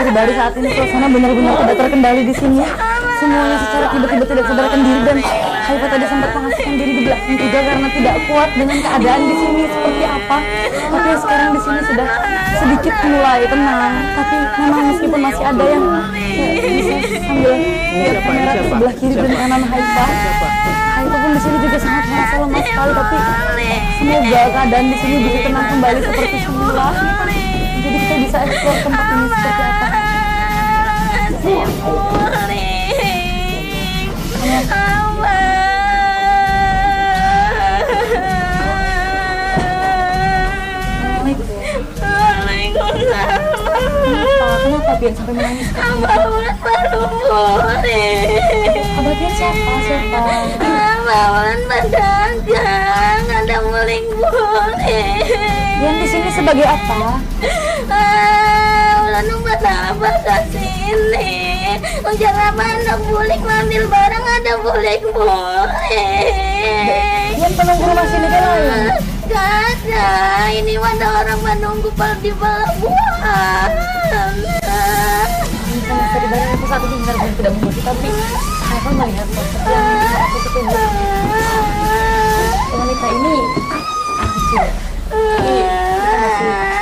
Pribadi saat ini suasana benar-benar tidak terkendali di sini. Semuanya secara tiba-tiba tidak sadarkan diri dan Haifa tadi sempat mengasihkan diri di belakang juga karena tidak kuat dengan keadaan di sini seperti apa. Tapi sekarang di sini sudah sedikit mulai tenang. Tapi memang meskipun masih ada yang bisa sambil lihat kamera di sebelah kiri dan kanan Haifa. Haifa pun di sini juga sangat merasa lemah sekali. Tapi semoga keadaan di sini bisa tenang kembali seperti semula. Jadi kita bisa eksplor tempat ini seperti apa. Kenapa Bian sampai menangis? Abah Bian siapa? Abah berdagang, ada muling-muling. Bian di sini sebagai apa? Ulan apa ke sini? Ujar apa anak bulik ngambil barang ada bulik-bulik. Bian penunggu rumah sini kan lain? Ada, ini ada orang menunggu di pelabuhan. Sama tadi barang itu saat ini benar-benar tidak mengerti, tapi Haifa melihat sosok yang aku ketemu. Wanita ini kecil.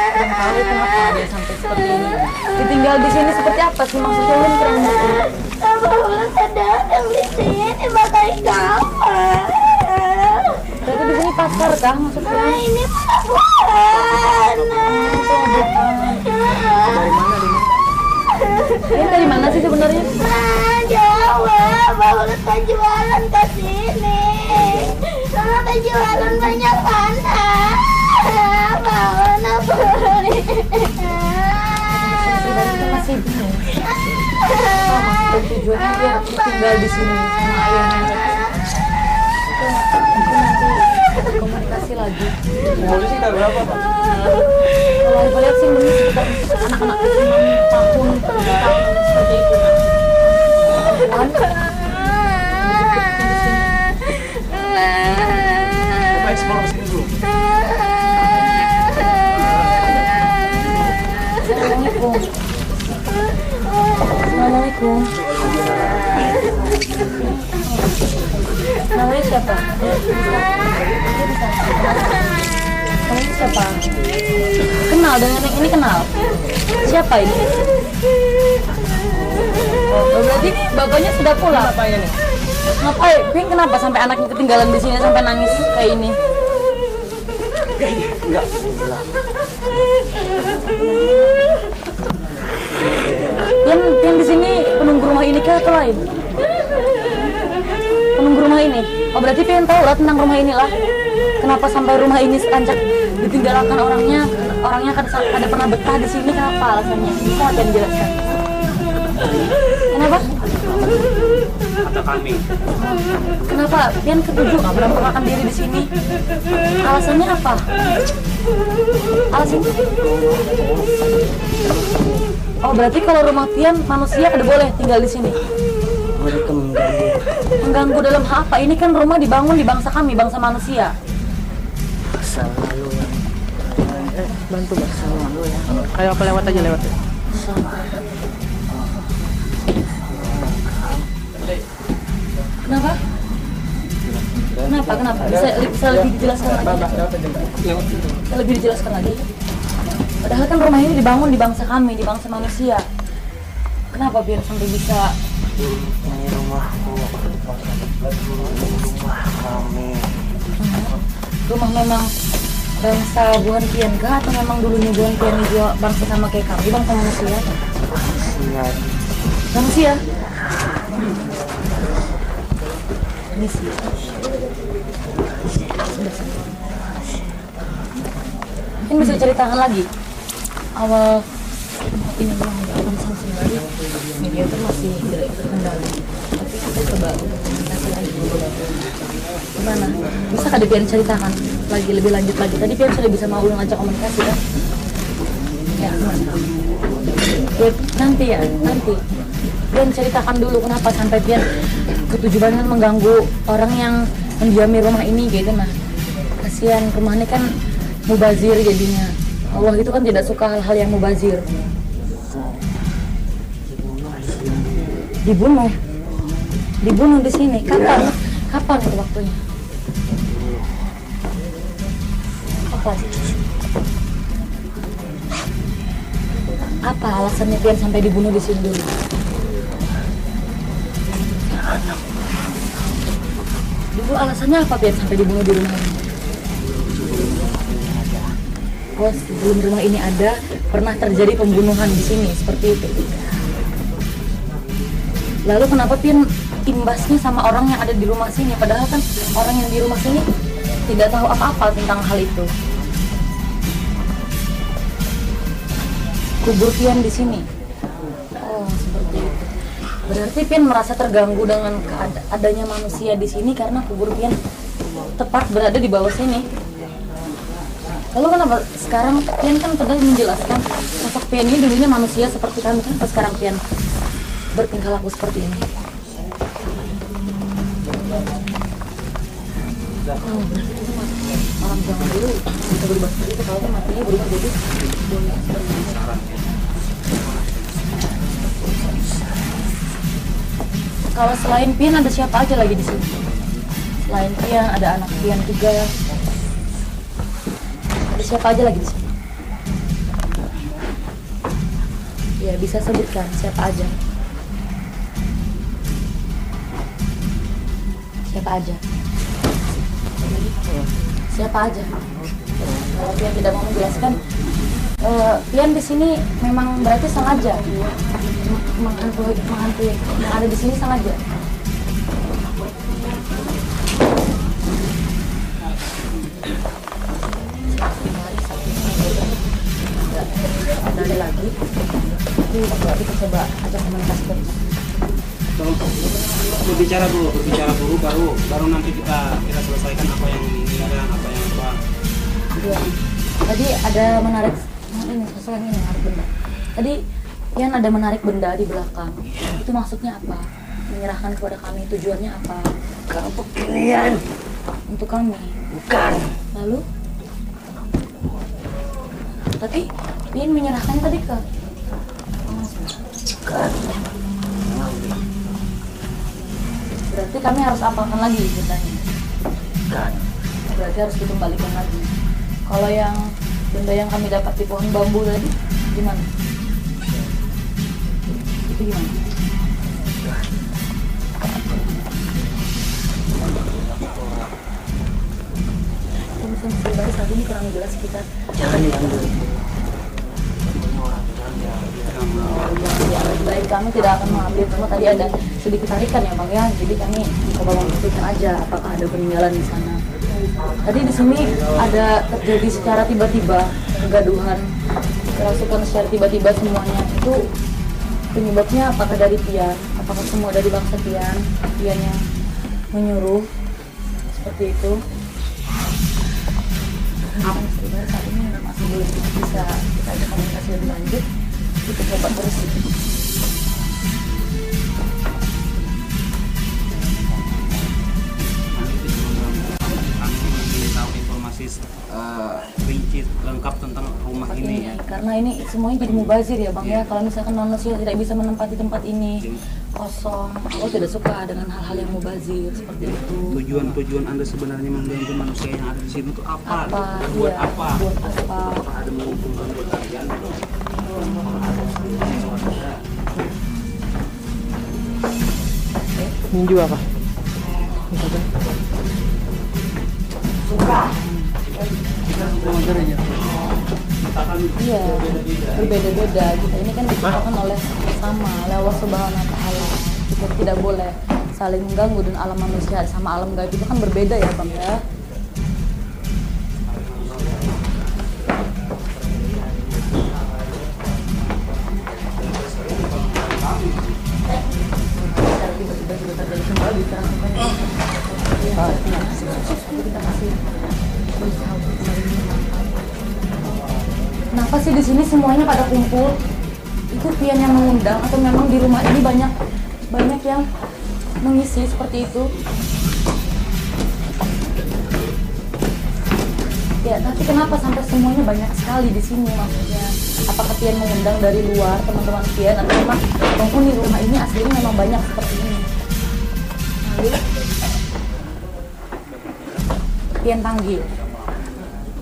Kurang tahu kenapa dia sampai seperti ini. Ditinggal di sini seperti apa sih maksudnya? Ulun kurang ngerti. Apa Ulun sedang di sini pakai kamar. Berarti di sini pasar kah maksudnya? Ini pelabuhan. Ini dari mana sih sebenarnya? Jawa, Ulun tak jualan ke sini. Ulun tak jualan banyak panas. Ulun apa beli? Masih bingung. Maksudnya tujuannya dia tinggal di sini sama ayahnya. Itu nanti komentar komunikasi lagi. Umurnya sih udah berapa, Pak? Kalau ibu lihat sih mungkin sekitar anak-anak 6 tahun seperti itu. Coba explore ke sini dulu. Assalamualaikum. Assalamualaikum. Namanya siapa? Namanya siapa? Kenal dengan yang ini kenal? Siapa ini? Oh, berarti ini bapaknya sudah pulang. Bapaknya nih. Ngapain? Pin kenapa sampai anaknya ketinggalan di sini sampai nangis kayak ini? Enggak. Yang di sini penunggu rumah ini kah atau lain? Penunggu rumah ini. Oh berarti Pian tahu lah tentang rumah ini lah. Kenapa sampai rumah ini setancak ditinggalkan orangnya kada pernah betah di sini, kenapa alasannya? Bisa Pian jelaskan? Kenapa? Kata kami. Kenapa Pian ketujuh nggak menampakkan diri di sini? Alasannya apa? Alasannya? Oh berarti kalau rumah Pian manusia kada boleh tinggal di sini? Mengganggu dalam hal apa? Ini kan rumah dibangun di bangsa kami, bangsa manusia. Bantu bangsa lalu ya. Kayak apa lewat aja lewat. Kenapa? Kenapa? Bisa lebih dijelaskan lagi? Bisa lebih dijelaskan lagi? Padahal kan rumah ini dibangun di bangsa kami, di bangsa manusia. Kenapa biar sampai bisa? Ini rumahku. Rumah kami. Rumah memang bangsa Buhan Pian kah atau memang dulunya Buhan Pian juga bangsa sama kayak kami, bangsa manusia? Manusia. Ini sih. Mungkin bisa ceritakan lagi awal ini belum langsung sendiri media itu masih tidak terkendali, tapi kita coba kasih lagi gimana bisa kada Pian ceritakan lagi lebih lanjut lagi. Tadi Pian sudah bisa mau ngajak komunikasi kan ya, gimana ya, nanti Pian ceritakan dulu kenapa sampai Pian ketujuan mengganggu orang yang mendiami rumah ini gitu. Nah kasihan rumah ini kan mubazir jadinya. Allah itu kan tidak suka hal-hal yang mubazir. Dibunuh di sini. Kapan itu waktunya? Apa alasannya Pian sampai dibunuh di sini dulu? Dulu alasannya apa Pian sampai dibunuh di rumah ini? Oh, sebelum rumah ini ada pernah terjadi pembunuhan di sini seperti itu. Lalu kenapa Pian imbasnya sama orang yang ada di rumah sini? Padahal kan orang yang di rumah sini tidak tahu apa-apa tentang hal itu. Kubur Pian di sini. Oh, seperti itu. Berarti Pian merasa terganggu dengan adanya manusia di sini karena kubur Pian tepat berada di bawah sini. Lalu kenapa sekarang Pian kan tadi menjelaskan sosok Pian ini dulunya manusia seperti kami, kenapa sekarang Pian bertingkah laku seperti ini? Oh, malam jangan dulu kita berubah seperti itu, kalau matinya berubah jadi kalau selain Pian ada siapa aja lagi di sini? Selain Pian ada anak Pian juga. Ada siapa aja lagi di sini? Ya bisa sebutkan siapa aja. Siapa aja? Siapa aja? Kalau Pian tidak mau menjelaskan, Pian di sini memang berarti sengaja menghantui yang ada di sini sengaja. Ada lagi. Kita coba ajak komunikasi terus. Berbicara dulu baru nanti kita selesaikan apa yang ini dan apa yang apa. Iya. Tadi ada menarik ini sosok yang ini menarik benda. Tadi Pian ada menarik benda di belakang. Itu maksudnya apa? Menyerahkan kepada kami, tujuannya apa? Untuk kalian. Untuk kami. Bukan. Lalu? Tapi Pian menyerahkan tadi ke. Bukan. Berarti kami harus apakan lagi ceritanya? Bukan. Berarti harus dikembalikan lagi. Kalau yang benda yang kami dapat di pohon bambu tadi, gimana? Itu gimana? Kamu bisa berbalik saat ini kurang jelas kita. Jangan diambil. Ya, lebih baik kami tidak akan mengambil, cuma tadi ada sedikit tarikan ya Bang ya, jadi kami coba membuktikan aja apakah ada peninggalan di sana. Tadi di sini ada terjadi secara tiba-tiba kegaduhan, kerasukan secara tiba-tiba semuanya. Itu penyebabnya apakah dari Pian? Apakah semua dari bangsa Pian? Pian yang menyuruh seperti itu? Saat ini masih belum bisa kita ada komunikasi lebih lanjut. Kita coba terus gitu. Tahu informasi rinci lengkap tentang rumah ini ya. Karena ini semuanya jadi mubazir ya Bang ya. Kalau misalkan manusia tidak bisa menempati tempat ini kosong, aku tidak suka dengan hal-hal yang mubazir seperti itu. Tujuan Anda sebenarnya membantu manusia yang ada di sini itu apa? Buat iya, apa? Buat apa? Apakah ada menguntungkan buat kalian? Ninju apa? Suka. Iya, berbeda-beda. Kita ini kan diciptakan oleh sama, oleh Allah Subhanahu Wa Taala. Kita tidak boleh saling mengganggu, dan alam manusia sama alam gaib itu kan berbeda ya Bang ya. Kenapa sih di sini semuanya pada kumpul? Itu Pian yang mengundang atau memang di rumah ini banyak yang mengisi seperti itu? Ya, tapi kenapa sampai semuanya banyak sekali di sini maksudnya? Apakah Pian mengundang dari luar teman-teman Pian atau memang penghuni rumah ini aslinya memang banyak seperti ini? Lalu Pian panggil.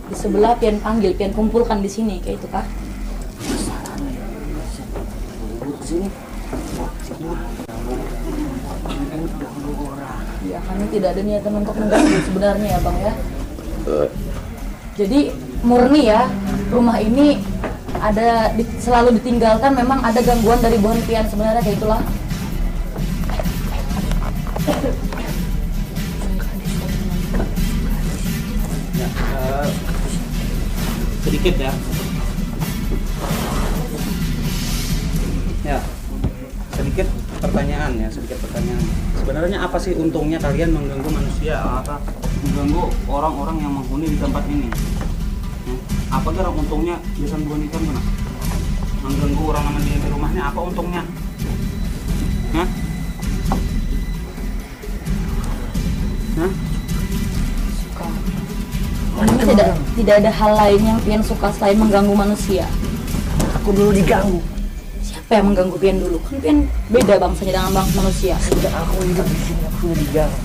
Di sebelah Pian panggil, Pian kumpulkan di sini kayak itu kah? Ya, kami tidak ada niatan untuk mengganggu sebenarnya ya Bang ya. Jadi murni ya, rumah ini selalu ditinggalkan, memang ada gangguan dari pohon Pian sebenarnya kayak itulah. Sedikit ya. Ya, sedikit pertanyaan. Sebenarnya apa sih untungnya kalian mengganggu manusia, apa mengganggu orang-orang yang menghuni di tempat ini? Apa kira untungnya bisa menggunikan mana? Mengganggu orang yang di rumahnya, apa untungnya? Hah? Ini tidak ada hal lain yang Pian suka selain mengganggu manusia. Aku dulu diganggu. Siapa yang mengganggu Pian dulu? Kan Pian beda bangsanya dengan bangsa manusia. Sejak aku hidup di sini aku sudah diganggu.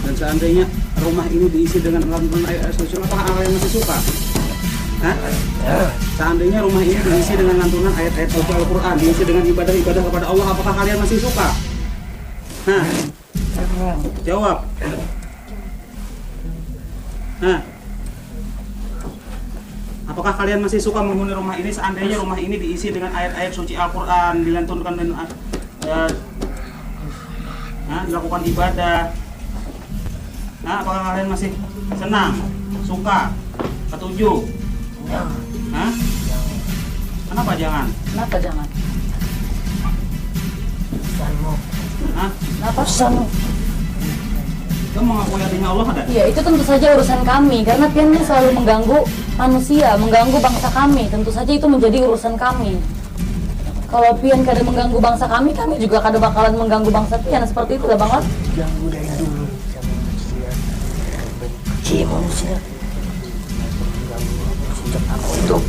Dan seandainya rumah ini diisi dengan lantunan ayat suci, apakah kalian masih suka? Hah? Seandainya rumah ini diisi dengan lantunan ayat-ayat suci Al-Quran, diisi dengan ibadah-ibadah kepada Allah, apakah kalian masih suka? Hah? Jawab. Hah? Apakah kalian masih suka menghuni rumah ini seandainya rumah ini diisi dengan ayat-ayat suci Al-Quran, dilantunkan dan dilakukan ibadah? Apakah kalian masih senang, suka, setuju? Kenapa jangan? Kenapa jangan? Pesanmu. Kenapa pesanmu? Kamu mengakui adanya Allah ada? Iya, itu tentu saja urusan kami karena pian ini selalu mengganggu manusia, mengganggu bangsa kami. Tentu saja itu menjadi urusan kami. Kalau pian kada mengganggu bangsa kami juga kada bakalan mengganggu bangsa pian. Seperti itu lah Bang Lot. Ganggu dari dulu sama manusia. Benci manusia. Ganggu sejak aku hidup.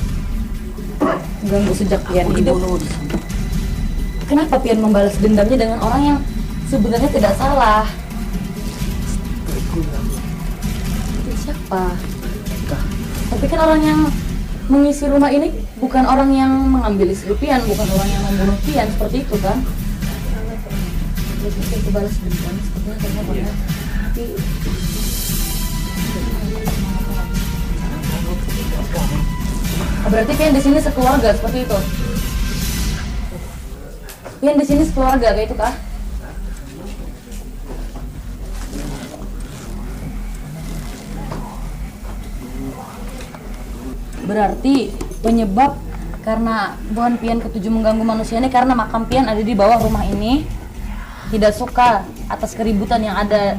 Mengganggu sejak pian hidup. Kenapa pian membalas dendamnya dengan orang yang sebenarnya tidak salah? Itu siapa? Tapi kan orang yang mengisi rumah ini bukan orang yang mengambil istri pian, bukan orang yang membunuh pian, seperti itu kan? Jadi saya balas dendam sepertinya karena banyak. Tapi berarti pian di sini sekeluarga seperti itu? Pian di sini sekeluarga kayak itu kah? Berarti penyebab karena bukan pian ketujuh mengganggu manusia ini karena makam pian ada di bawah rumah ini, tidak suka atas keributan yang ada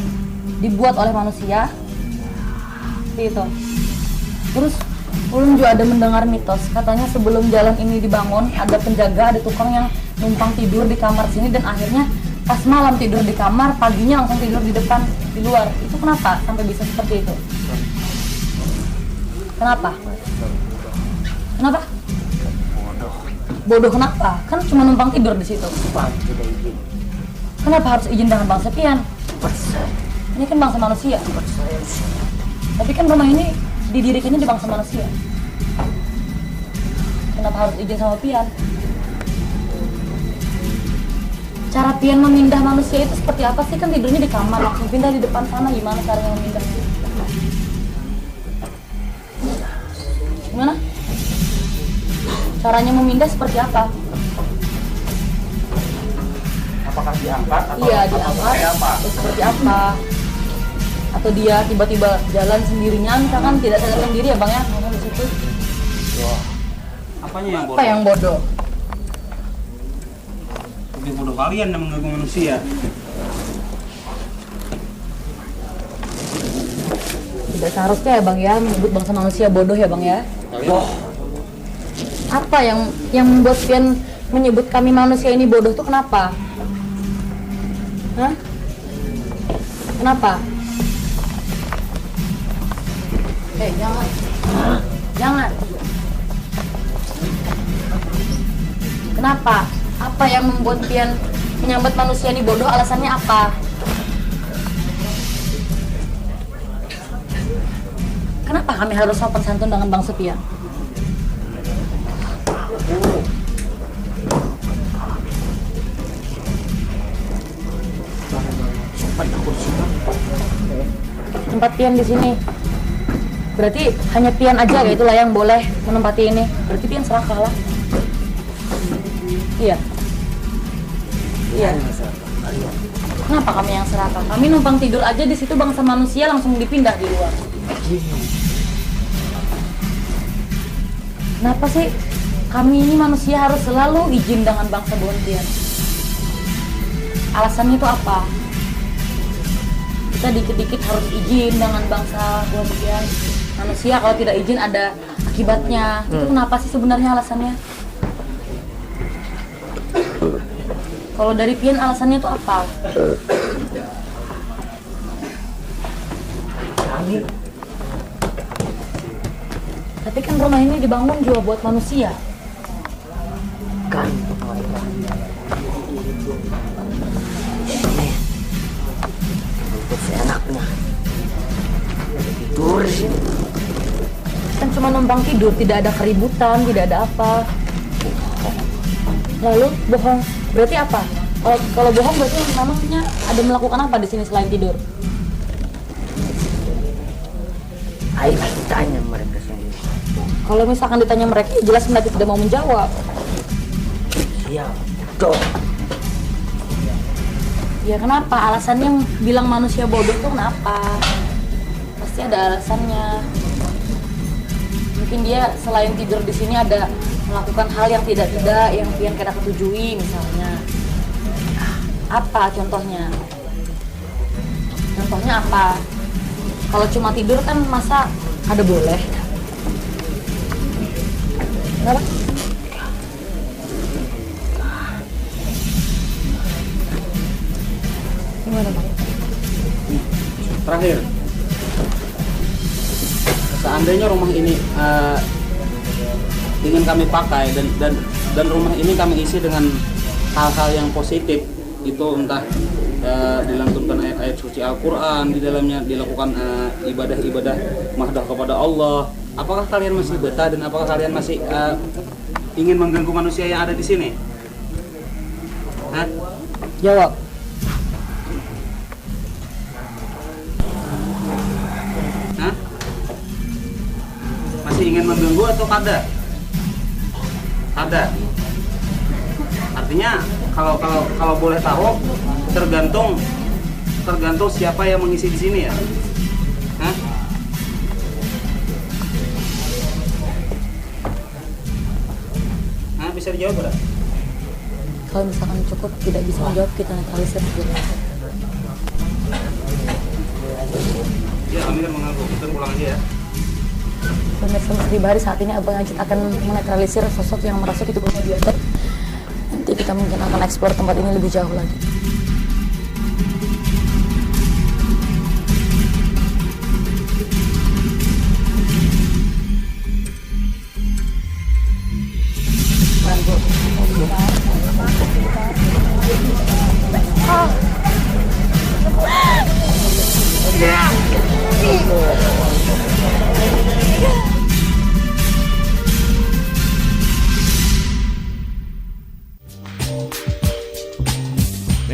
dibuat oleh manusia. Seperti itu. Terus ulun juga ada mendengar mitos katanya sebelum jalan ini dibangun ada penjaga, ada tukang yang numpang tidur di kamar sini dan akhirnya pas malam tidur di kamar, paginya langsung tidur di depan di luar. Itu kenapa sampai bisa seperti itu? Kenapa? Kenapa? Bodoh kenapa? Kan cuma numpang tidur di situ. Kenapa harus izin dengan bangsa pian? Ini kan bangsa manusia. Tapi kan rumah ini didirikannya di bangsa manusia. Kenapa harus izin sama pian? Cara pian memindah manusia itu seperti apa sih? Kan tidurnya di kamar, langsung pindah di depan sana. Gimana caranya memindahnya? Gimana? Caranya memindah seperti apa? Apakah diangkat? Atau Iya, diangkat. Atau seperti apa? Atau dia tiba-tiba jalan sendirinya, misalkan tidak sadar sendiri ya Bang ya? Ngomong di situ. Apanya yang bodoh? Apa yang bodoh? Lebih bodoh kalian yang mengganggu manusia. Tidak seharusnya ya Bang ya menyebut bangsa manusia bodoh ya Bang ya. Apa yang membuat pian menyebut kami manusia ini bodoh tuh kenapa? Hah? Kenapa? Jangan. Jangan. Kenapa? Apa yang membuat pian menyambat manusia ini bodoh? Alasannya apa? Kenapa kami harus sopan santun dengan bangsa pian? Tempat pian di sini. Berarti hanya pian aja kayak itulah yang boleh menempati ini. Berarti pian serakah lah. Iya. Iya. Kenapa kami yang serakah? Kami numpang tidur aja di situ bangsa manusia langsung dipindah di luar. Kenapa sih kami ini manusia harus selalu izin dengan bangsa Bontian? Alasannya itu apa? Kita dikit-dikit harus izin dengan bangsa Bontian. Manusia kalau tidak izin ada akibatnya. Itu kenapa sih sebenarnya alasannya? Kalau dari pian alasannya itu apa? Tapi kan rumah ini dibangun juga buat manusia. Kan ini untuk seenaknya tidur sih. Kan cuma numpang tidur, tidak ada keributan, tidak ada apa. Lalu bohong, berarti apa? Kalau bohong berarti namanya ada melakukan apa di sini selain tidur? Ayo tanya mereka sendiri. Kalau misalkan ditanya mereka, ya jelas mereka tidak mau menjawab. Iya, betul. Ya kenapa? Alasannya bilang manusia bodoh tuh kenapa? Pasti ada alasannya. Mungkin dia selain tidur di sini ada melakukan hal yang tidak yang pian kada ketujui misalnya. Apa contohnya? contohnya apa? Kalau cuma tidur kan masa ada boleh? Enggak, Pak? Gimana, Pak? Terakhir, seandainya rumah ini ingin kami pakai dan rumah ini kami isi dengan hal-hal yang positif, itu entah dilantunkan ayat-ayat suci Al-Quran, di dalamnya dilakukan ibadah-ibadah mahdah kepada Allah, apakah kalian masih betah dan apakah kalian masih ingin mengganggu manusia yang ada di sini? Hah? Jawab. Hah? Masih ingin mengganggu atau kada? Kada. Artinya kalau boleh tahu, tergantung siapa yang mengisi di sini ya. Hah? Nah, bisa dijawab enggak? Kalau misalkan cukup tidak bisa menjawab, kita netralisir dulu. Ya, kami kan mengaku. Kita pulang aja ya. Pemirsa pribadi, saat ini Abang Ajit akan menetralisir sosok yang merasuki tubuhnya Biotek. Nanti kita mungkin akan eksplor tempat ini lebih jauh lagi.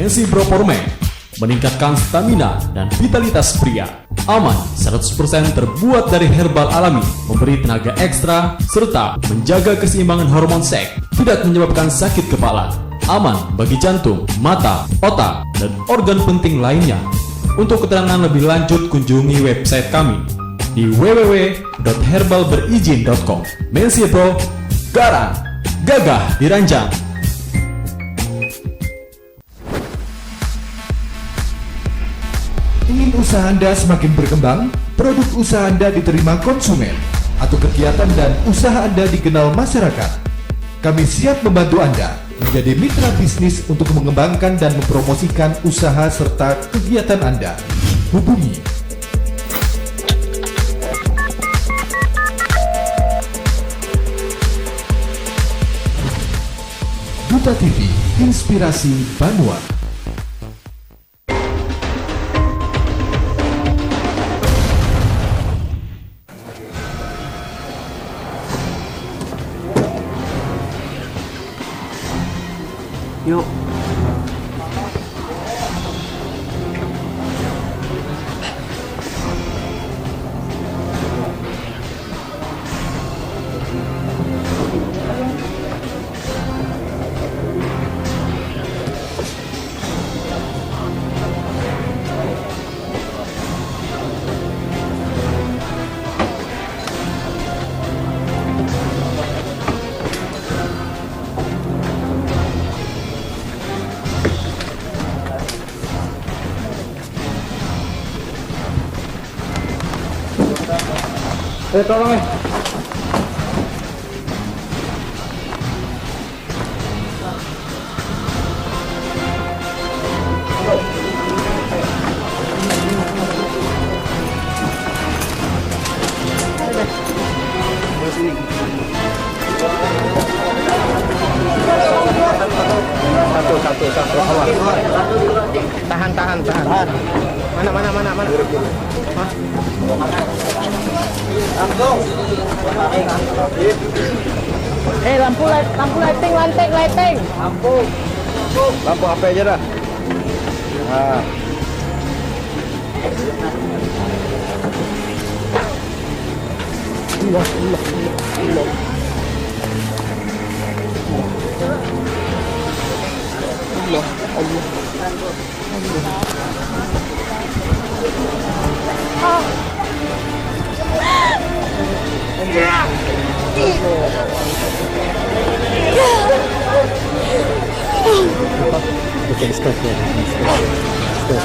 Nasi Broporme meningkatkan stamina dan vitalitas pria. Aman, 100% terbuat dari herbal alami, memberi tenaga ekstra, serta menjaga keseimbangan hormon seks, tidak menyebabkan sakit kepala. Aman bagi jantung, mata, otak, dan organ penting lainnya. Untuk keterangan lebih lanjut, kunjungi website kami di www.herbalberizin.com. Mensi Pro, garang, gagah diranjang. Ingin usaha Anda semakin berkembang, produk usaha Anda diterima konsumen, atau kegiatan dan usaha Anda dikenal masyarakat? Kami siap membantu Anda menjadi mitra bisnis untuk mengembangkan dan mempromosikan usaha serta kegiatan Anda. Hubungi Duta TV, Inspirasi Banua. Yuk. Tolong ya. Satu. Tahan. Mana? Hah? Lampu lighting. Lampu HP aja dah. Nah. Allah. Oke, stop ya. Jangan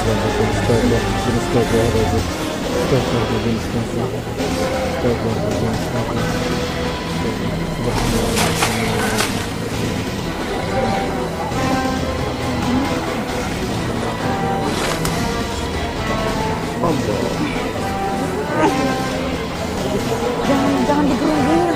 digerung-gerung.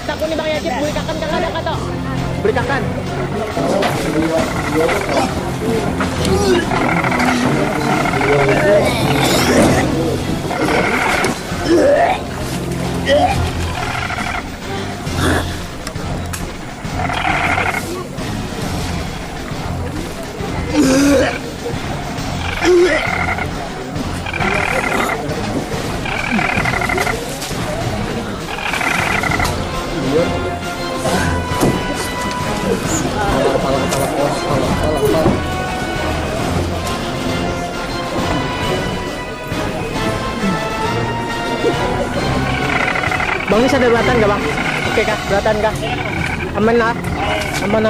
Takuni Bang Yacip, beli kakan kang ada kata. Beli kakan. Bang, ini sadar belatan gak bang? Oke kah? Belatan kah? Aman lah. Aman.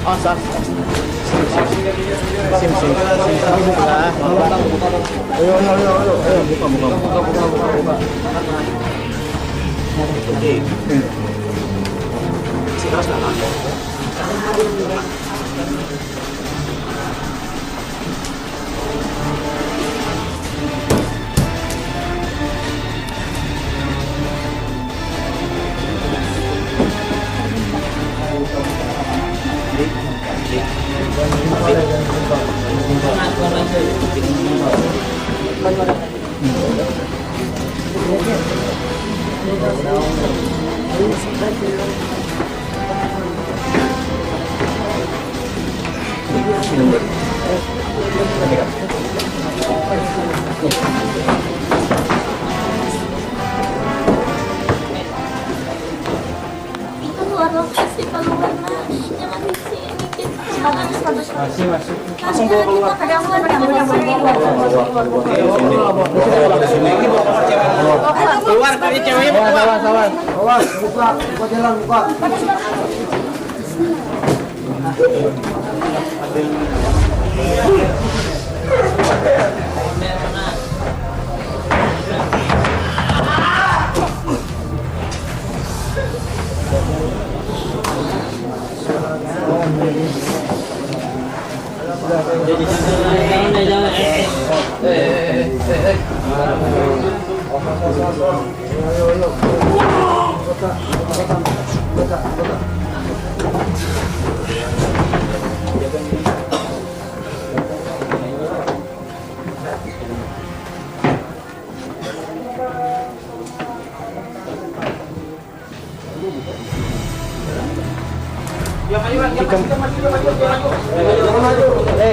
Oh, sah. Sim. Lah. Ayo, buka. Terus keluar lokasi, keluar nah, jangan di sini kita. Masih. Langsung bawa keluar. Keluar dari ceweknya keluar. Awas, buka jalan, buka.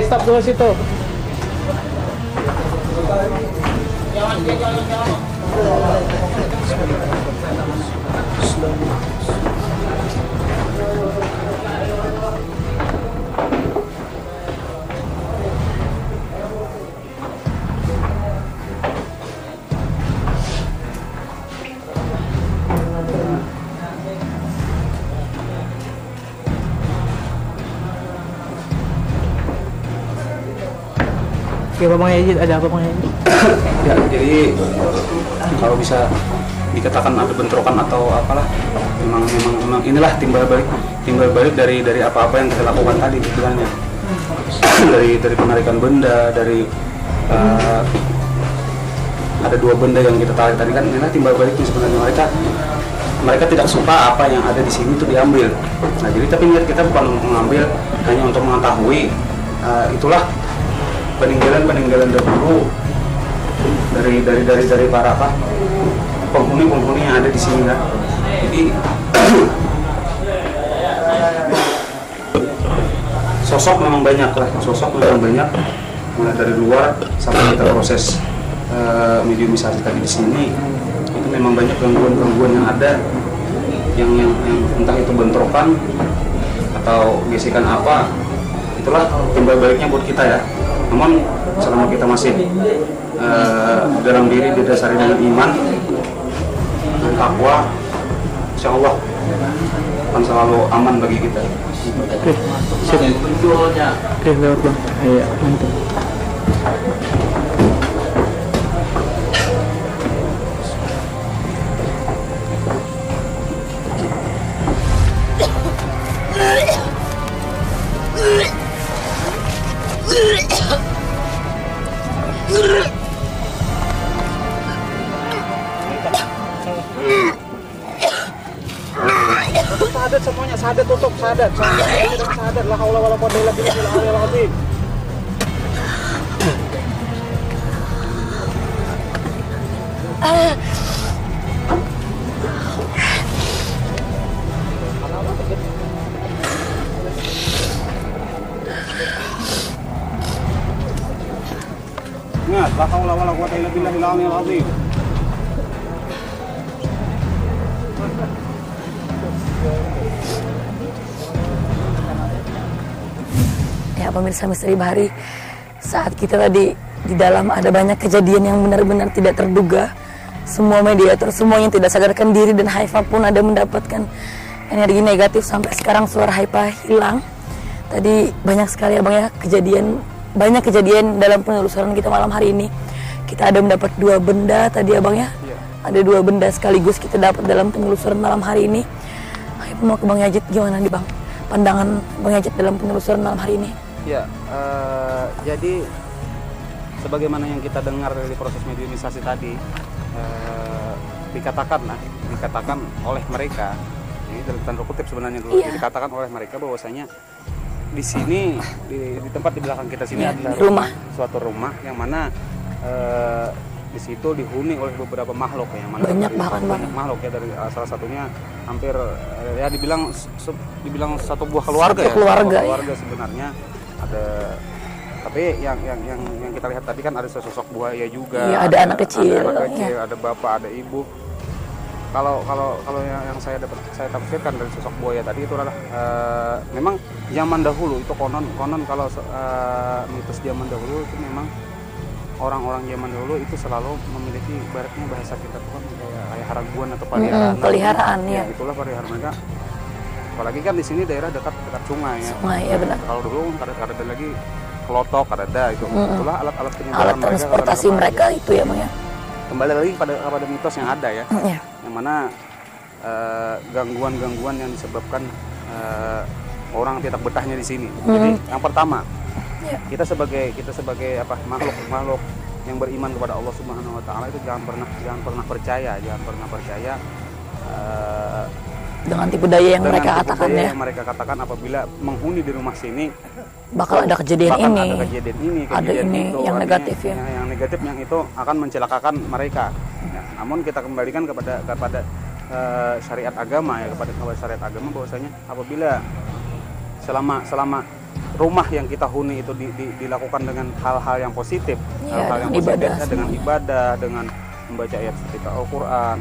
Stop dulu situ. Oke, Bang Yajid, ada apa Bang Yajid? Ya, jadi kalau bisa dikatakan ada bentrokan atau apalah, memang inilah timbal balik dari apa-apa yang kita lakukan tadi sebenarnya. dari penarikan benda, dari ada 2 benda yang kita tarik tadi kan, inilah timbal baliknya sebenarnya. Mereka tidak suka apa yang ada di sini itu diambil. Nah, jadi tapi niat kita bukan mengambil, hanya untuk mengetahui itulah peninggalan dahulu dari para penghuni yang ada di sini kan. Jadi sosok memang banyak, mulai dari luar sampai kita proses mediumisasi tadi di sini, itu memang banyak gangguan yang ada, yang entah itu bentrokan atau gesekan apa, itulah timbal baliknya buat kita ya. Namun selama kita masih dalam diri didasari dengan iman dan takwa, insya Allah akan selalu aman bagi kita. Oke, sip. Oke, lewat Bang. Iya, mantap. Sahadat semuanya, sahadat tutup, sahadat la haula wala quwwata illa billahil azim. Ingat, la haula wala quwwata illa billahil azim. Ya pemirsa Misteri Bahari, saat kita tadi di dalam ada banyak kejadian yang benar-benar tidak terduga. Semua mediator, semuanya tidak sadarkan diri, dan Haifa pun ada mendapatkan energi negatif. Sampai sekarang suara Haifa hilang. Tadi banyak sekali ya Bang ya banyak kejadian dalam penelusuran kita malam hari ini. Kita ada mendapat 2 benda tadi ya Bang ya. Ada 2 benda sekaligus kita dapat dalam penelusuran malam hari ini. Haifa mau ke Bang Yazid, gimana nih Bang pandangan Bang Yazid dalam penelusuran malam hari ini? Ya, jadi sebagaimana yang kita dengar dari proses mediumisasi tadi, dikatakan oleh mereka, ini dalam tanda kutip sebenarnya dulu, dikatakan oleh mereka bahwasanya di sini di tempat di belakang kita sini adalah suatu rumah yang mana di situ dihuni oleh beberapa makhluk ya, mana banyak makhluk ya, dari salah satunya hampir ya dibilang satu buah keluarga ya, sebenarnya ada. Tapi yang kita lihat tadi kan ada sosok buaya juga, ada anak kecil, ada bapak, ada ibu. Kalau yang saya tafsirkan dari sosok buaya tadi itu adalah memang zaman dahulu itu konon kalau mitos zaman dahulu itu memang orang-orang zaman dahulu itu selalu memiliki ibaratnya bahasa kita tuh kan kayak haraguan atau peliharaan. Ya, itulah peliharaan mereka. Apalagi kan di sini daerah dekat sungai ya. Ya benar. Kalau dulu ada lagi kelotok, ada itu. Itulah alat penyebaran mereka, transportasi mereka itu ya Bang ya. Kembali lagi kepada mitos yang ada ya. Yang mana gangguan-gangguan yang disebabkan orang tidak betahnya di sini. Jadi yang pertama, kita sebagai makhluk yang beriman kepada Allah Subhanahu wa taala itu jangan pernah percaya dengan tipu daya yang mereka katakan ya. Yang mereka katakan apabila menghuni di rumah sini bakal ada kejadian ini, kejadian itu, yang negatif ya. Yang negatif yang itu akan mencelakakan mereka. Ya, namun kita kembalikan kepada syariat agama ya, kepada syariat agama bahwasanya apabila selama rumah yang kita huni itu dilakukan dengan hal-hal yang positif, hal-hal yang positif dengan ibadah, dengan membaca ayat suci Al-Qur'an,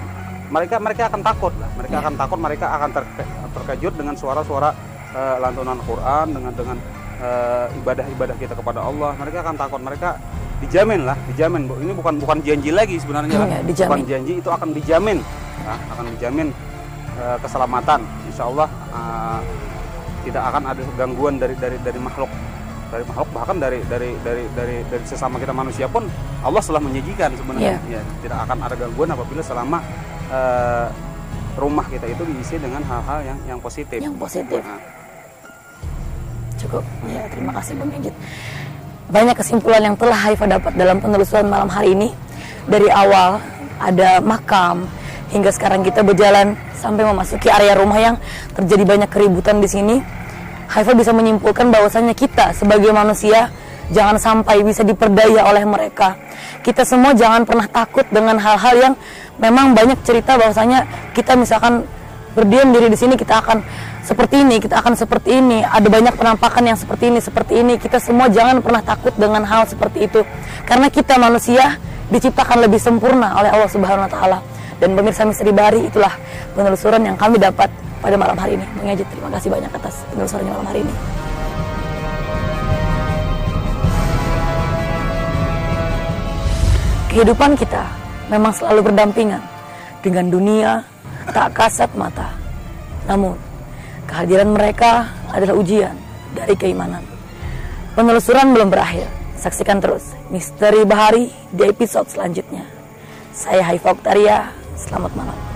mereka akan takut lah. Mereka akan terkejut dengan suara-suara lantunan Quran, dengan ibadah-ibadah kita kepada Allah. Mereka akan takut, mereka dijamin. Ini bukan janji lagi sebenarnya, bukan janji, itu akan dijamin, keselamatan. Insya Allah tidak akan ada gangguan dari makhluk, bahkan dari sesama kita manusia pun Allah telah menjanjikan sebenarnya. Ya, tidak akan ada gangguan apabila selama rumah kita itu diisi dengan hal-hal yang positif. Cukup. Ya, terima kasih Bang Yazid. Banyak kesimpulan yang telah Haifa dapat dalam penelusuran malam hari ini. Dari awal ada makam hingga sekarang kita berjalan sampai memasuki area rumah yang terjadi banyak keributan di sini. Haifa bisa menyimpulkan bahwasannya kita sebagai manusia jangan sampai bisa diperdaya oleh mereka. Kita semua jangan pernah takut dengan hal-hal yang memang banyak cerita bahwasanya kita misalkan berdiam diri di sini kita akan seperti ini, kita akan seperti ini. Ada banyak penampakan yang seperti ini. Kita semua jangan pernah takut dengan hal seperti itu. Karena kita manusia diciptakan lebih sempurna oleh Allah Subhanahu wa taala. Dan pemirsa Misteri Bahari, itulah penelusuran yang kami dapat pada malam hari ini. Bang Ejit, terima kasih banyak atas penelusurannya malam hari ini. Kehidupan kita memang selalu berdampingan dengan dunia tak kasat mata. Namun, kehadiran mereka adalah ujian dari keimanan. Penelusuran belum berakhir. Saksikan terus Misteri Bahari di episode selanjutnya. Saya Haifa Oktaria, selamat malam.